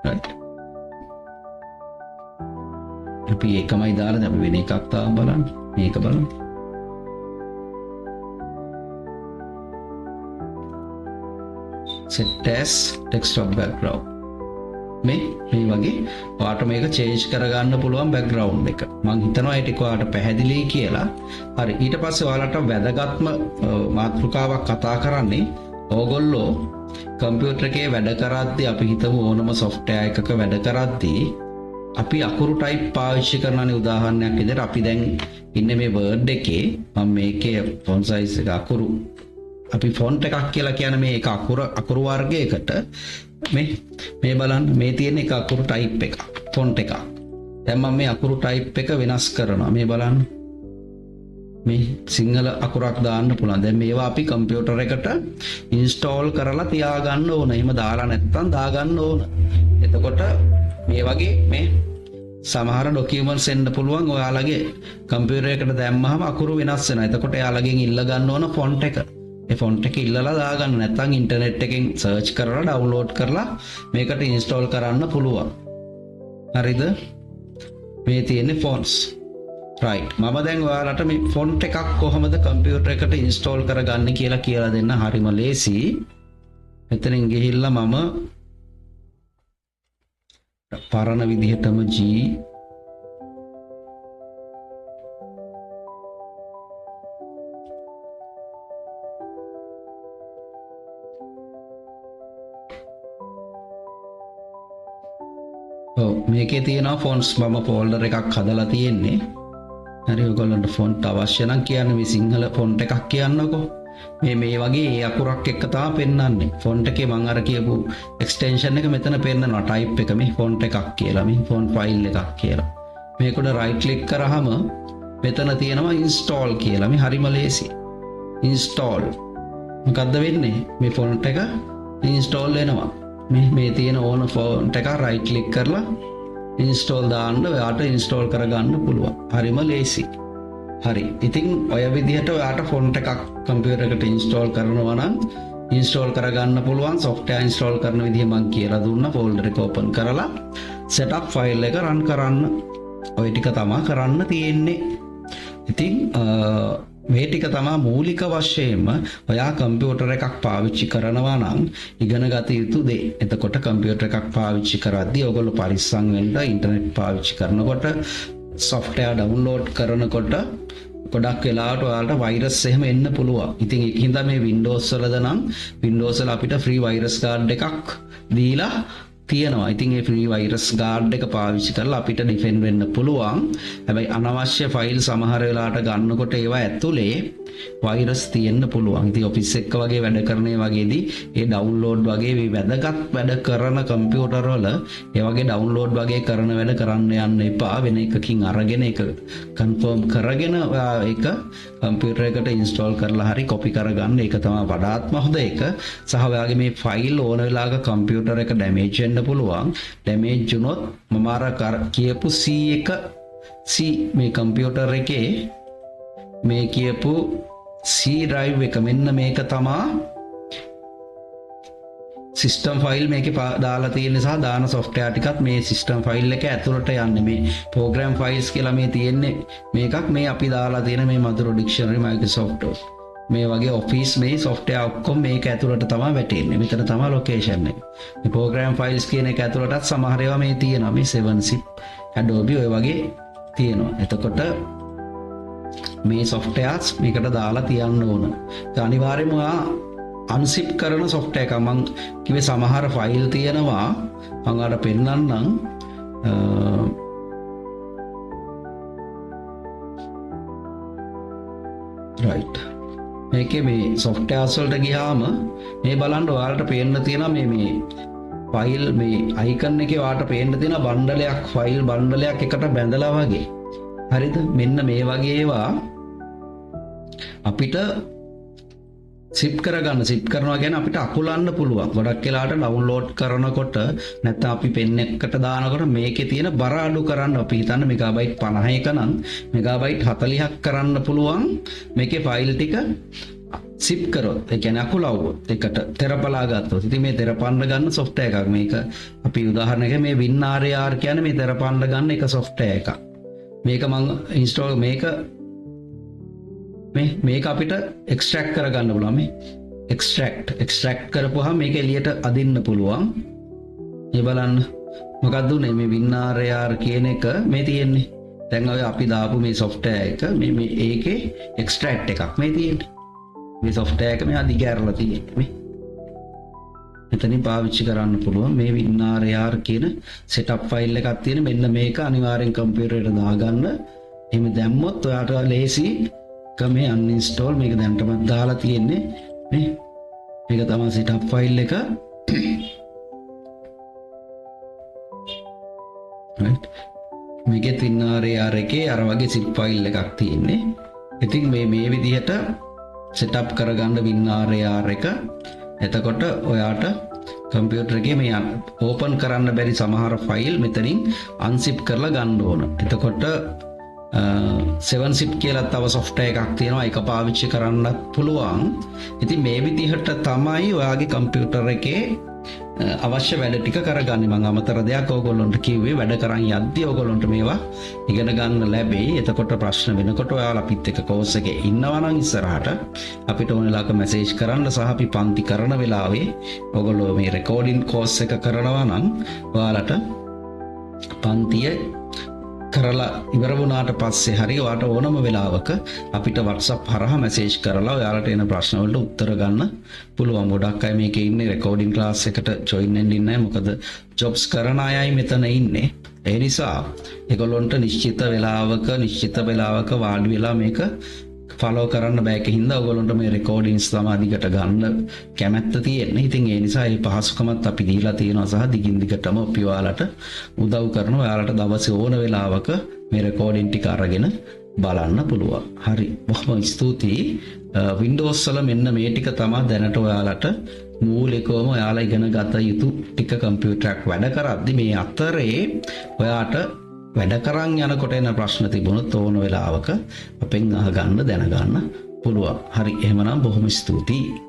right අපි ඒකමයි දාලා අපි වෙන එකක් තාම බලන්න. මේක බලන්න. set as desktop background. මේ වගේ ඔයාට මේක චේන්ජ් කරගන්න පුළුවන් බෑග්ග්‍රවුන්ඩ් එක. මම හිතනවා ඒ ටික ඔයාලට පැහැදිලි කියලා. හරි. ඊට පස්සේ ඔයාලට වැදගත්ම මාතෘකාවක් කතා කරන්නේ ඕගොල්ලෝ කම්පියුටර් එකේ වැඩ කරද්දී අපි හිතමු ඕනම software එකක වැඩ කරද්දී අපි අකුරු type පාවිච්චි කරනනේ උදාහරණයක් විදිහට අපි දැන් ඉන්නේ මේ Word එකේ මම මේකේ font size එක අකුරු අපි font එකක් කියලා කියන්නේ මේ එක අකුරු වර්ගයකට මේ බලන්න මේ තියෙන එක අකුරු type එක font එකක්. දැන් මම මේ අකුරු type එක වෙනස් කරනවා. මේ බලන්න. මේ සිංහල අකුරක් දාන්න පුළුවන්. දැන් මේවා අපි කම්පියුටර් එකට ඉන්ස්ටෝල් කරලා තියාගන්න ඕන. එහෙම දාලා නැත්නම් දාගන්න ඕන. එතකොට මේ වගේ මේ සමහර ඩොකියුමන්ට්ස් එන්න පුළුවන් ඔයාලගේ කම්පියුටර් එකට දැම්මහම අකුරු වෙනස් වෙනවා. එතකොට එයාලගෙන් ඉල්ල ගන්න ඕන ෆොන්ට් එක. ඒ ෆොන්ට් එක ඉල්ලලා දාගන්න. නැත්නම් ඉන්ටර්නෙට් එකෙන් සර්ච් කරලා ඩවුන්ලෝඩ් කරලා මේකට ඉන්ස්ටෝල් කරන්න පුළුවන්. හරිද? මේ තියෙන්නේ ෆොන්ට්ස්. right. මම දැන් ඔයාලට මේ ෆොන්ට් එකක් කොහොමද කම්පියුටර් එකට ඉන්ස්ටෝල් කරගන්නේ කියලා දෙන්න. හරිම ලේසි. මෙතනින් ගිහිල්ලා මම පරණ විදිහටම G මේකේ තියෙනවා ෆොන්ට්ස් මම ෆෝල්ඩර් එකක් හදලා තියෙන්නේ. හරි ඔයගොල්ලන්ට ෆොන්ට් අවශ්‍ය නම් කියන්නේ මේ සිංහල ෆොන්ට් එකක් කියන්නකෝ. මේ වගේ ඒ අකුරක් එක්ක තමයි පෙන්වන්නේ. ෆොන්ට් එකේ මම අර කියපු එක්ස්ටෙන්ෂන් එක මෙතන පෙන්නනවා ටයිප් එක මේ ෆොන්ට් එකක් කියලා මේ ෆොන්ට් ෆයිල් එකක් කියලා. මේකට රයිට් ක්ලික් කරාම මෙතන තියෙනවා ඉන්ස්ටෝල් කියලා. මේ හරිම ලේසි. ඉන්ස්ටෝල්. මොකද්ද වෙන්නේ? මේ ෆොන්ට් එක ඉන්ස්ටෝල් වෙනවා. මේ තියෙන ඕන ෆොන්ට් එක රයිට් ක්ලික් කරලා ඉන්ස්ටෝල් දාන්න ඔයාට ඉන්ස්ටෝල් කරගන්න පුළුවන්. හරිම ලේසි. හරි. ඉතින් ඔය විදිහට ඔයාට ෆොන්ට් එකක් කම්පියුටර් එකට ඉන්ස්ටෝල් කරනවා නම් ඉන්ස්ටෝල් කරගන්න පුළුවන්. software ඉන්ස්ටෝල් කරන විදිහ මම කියලා දුන්නා. ෆෝල්ඩර් එක ඕපන් කරලා setup file එක run කරන්න. ඔය ටික තමයි කරන්න තියෙන්නේ. ඉතින් මේ ටික තමයි මූලික වශයෙන්ම ඔයා කම්පියුටර් එකක් පාවිච්චි කරනවා නම් ඉගෙන ගත යුතු දේ. එතකොට කම්පියුටර් එකක් පාවිච්චි කරද්දී ඔයගොල්ලෝ පරිස්සම් වෙන්න. ඉන්ටර්නෙට් පාවිච්චි කරනකොට software download කරනකොට ගොඩක් වෙලාවට ඔයාලට වෛරස් එහෙම එන්න පුළුවන්. ඉතින් ඒකින්ද මේ Windows වලද නම් Windows වල අපිට free virus guard එකක් දීලා තියෙනවා. ඉතින් ඒ free virus guard එක පාවිච්චි කරලා අපිට defend වෙන්න පුළුවන්. හැබැයි අනවශ්‍ය ෆයිල් සමහර වෙලාවට ගන්නකොට ඒවා ඇතුලේ වෛරස් තියෙන්න පුළුවන්. ඉතින් ඔෆිස් එක වගේ වැඩ කරන වගේදී ඒ ඩවුන්ලෝඩ් වගේ මේ වැදගත් වැඩ කරන කම්පියුටර් වල ඒ වගේ ඩවුන්ලෝඩ් වගේ කරන වැඩ කරන්න යන්න එපා. වෙන එකකින් අරගෙන ඒක කන්ෆර්ම් කරගෙන ඒක කම්පියුටර් එකට ඉන්ස්ටෝල් කරලා හරි කොපි කරගන්න. ඒක තමයි වඩාත්ම හොඳ එක. සහ ඔයාගේ මේ ෆයිල් ඕන වෙලාවක කම්පියුටර් එක ඩැමේජ් වෙන්න පුළුවන්. ඩැමේජ් වුණොත් මම අර කියපු C මේ කම්පියුටර් එකේ මේ කියපු C drive එක මෙන්න මේක තමයි සිස්ටම් ෆයිල් මේකේ දාලා තියෙන නිසා දාන software ටිකත් මේ සිස්ටම් ෆයිල් එක ඇතුළට යන්නේ. මේ program files කියලා මේ තියෙන්නේ මේකක් මේ අපි දාලා තියෙන මේ Maduro dictionary Microsoft මේ වගේ office මේ software ඔක්කොම මේක ඇතුළට තමයි වැටෙන්නේ. මෙතන තමයි location එක. මේ program files කියන එක ඇතුළටත් සමහර ඒවා මේ තියෙනවා. මේ 7zip Adobe ඔය වගේ තියෙනවා. එතකොට මේ softwares මේකට දාලා තියන්න ඕන. ඒ අනිවාර්යයෙන්ම අන්සිප් කරන software එක මම කිව්වේ සමහර ෆයිල් තියෙනවා මම අර පෙන්නන්නම්. right. මේකේ මේ softwares වලට ගියාම මේ බලන්න ඔයාලට පේන්න තියෙනවා මේ ෆයිල් මේ icon එකේ ඔයාලට පේන්න තියෙන බණ්ඩලයක් ෆයිල් බණ්ඩලයක් එකට බැඳලා වගේ. හරිද? මෙන්න මේ වගේ ඒවා අපිට සිප් කරනවා කියන්නේ අපිට අකුලන්න පුළුවන්. ගොඩක් වෙලාවට ඩවුන්ලෝඩ් කරනකොට නැත්නම් අපි පෙන් එකකට දානකොට මේකේ තියෙන බර අඩු කරන්න අපි හිතන්න මෙගාබයිට් 51 නම් මෙගාබයිට් 40ක් කරන්න පුළුවන් මේකේ ෆයිල් ටික සිප් කරොත්. ඒ කියන්නේ අකුලවුවොත් එකට තෙරපලා ගත්තොත්. ඉතින් මේ තෙරපන්න ගන්න software එකක් මේක. අපි උදාහරණයක් මේ WinRAR කියන්නේ මේ තෙරපන්න ගන්න එක software එකක්. මේක මං ඉන්ස්ටෝල් මේක අපිට එක්ස්ට්‍රැක්ට් කරගන්න පුළුවන් මේ එක්ස්ට්‍රැක්ට් කරපුවාම මේක එළියට අදින්න පුළුවන්. මේ බලන්න මොකක්ද උනේ මේ WinRAR කියන එක මේ තියෙන්නේ. දැන් ඔය අපි දාපු මේ software එක මේ ඒකේ එක්ස්ට්‍රැක්ට් එකක් මේ තියෙන්නේ. මේ software එක මේ අදිගෑරලා තියෙන්නේ මේ. මෙතනින් පාවිච්චි කරන්න පුළුවන් මේ WinRAR කියන setup file එකක් තියෙන. මෙන්න මේක අනිවාර්යෙන් කම්පියුටරේට දාගන්න. එහෙම දැම්මොත් ඔයාට ලේසි මේ uninstall මේක දැන්ටම දාලා තියෙන්නේ මේ. මේක තමයි setup file එක. right. මේකේ WinRAR එකේ අර වගේ zip file එකක් තියෙන්නේ. ඉතින් මේ විදිහට setup කරගන්න WinRAR එක. එතකොට ඔයාට කම්පියුටර් එකේ මේ ඕපන් කරන්න බැරි සමහර ෆයිල් මෙතනින් අන්සිප් කරලා ගන්න ඕන. එතකොට 7zip කියලා තව software එකක් තියෙනවා. ඒක පාවිච්චි කරන්නත් පුළුවන්. ඉතින් මේ විදිහට තමයි ඔයාගේ කම්පියුටර් එකේ අවශ්‍ය වැඩ ටික කරගන්නේ. මම අමතර දෙයක් ඕගොල්ලන්ට කිව්වේ වැඩ කරන් යද්දී ඕගොල්ලන්ට මේවා ඉගෙන ගන්න ලැබෙයි. එතකොට ප්‍රශ්න වෙනකොට ඔයාලා අපිත් එක්ක කෝස් එකේ ඉන්නවා නම් ඉස්සරහට අපිට ඕන වෙලාවක මැසේජ් කරන්න සහ අපි පන්ති කරන වෙලාවේ ඕගොල්ලෝ මේ රෙකෝඩින් කෝස් එක කරනවා නම් ඔයාලට පන්තිය කරලා ඉවර වුණාට පස්සේ හරි ඔයාලට ඕනම වෙලාවක අපිට WhatsApp හරහා මැසේජ් කරලා ඔයාලට එන ප්‍රශ්න වලට උත්තර ගන්න පුළුවන්. ගොඩක් අය මේකේ ඉන්නේ රෙකෝඩින් ක්ලාස් එකට ජොයින් වෙන්න ඉන්නේ නැහැ. මොකද ජොබ්ස් කරන අයයි මෙතන ඉන්නේ. ඒ නිසා ඒගොල්ලොන්ට නිශ්චිත වෙලාවක වාඩි වෙලා මේක ෆලෝ කරන්න බෑ. ඒකින්ද ඔයගොල්ලන්ට මේ රෙකෝඩින්ස් තමයි දිගට ගන්න කැමැත්ත තියෙන්නේ. ඉතින් ඒ නිසා මේ පහසුකමත් අපි දීලා තියෙනවා සහ දිගින් දිගටම අපි ඔයාලට උදව් කරනවා. ඔයාලට දවසේ ඕන වෙලාවක මේ රෙකෝඩින් ටික අරගෙන බලන්න පුළුවන්. හරි. බොහොම ස්තුතියි. Windows වල මෙන්න මේ ටික තමයි දැනට ඔයාලට මූලිකවම ඔයාලා ඉගෙන ගත යුතු ටික කම්පියුටරයක් වැඩ කරද්දි මේ අතරේ ඔයාට වැඩ කරන් යනකොට එන ප්‍රශ්න තිබුණොත් ඕන වෙලාවක අපෙන් අහගන්න දැනගන්න පුළුවන්. හරි එහෙමනම් බොහොම ස්තුතියි.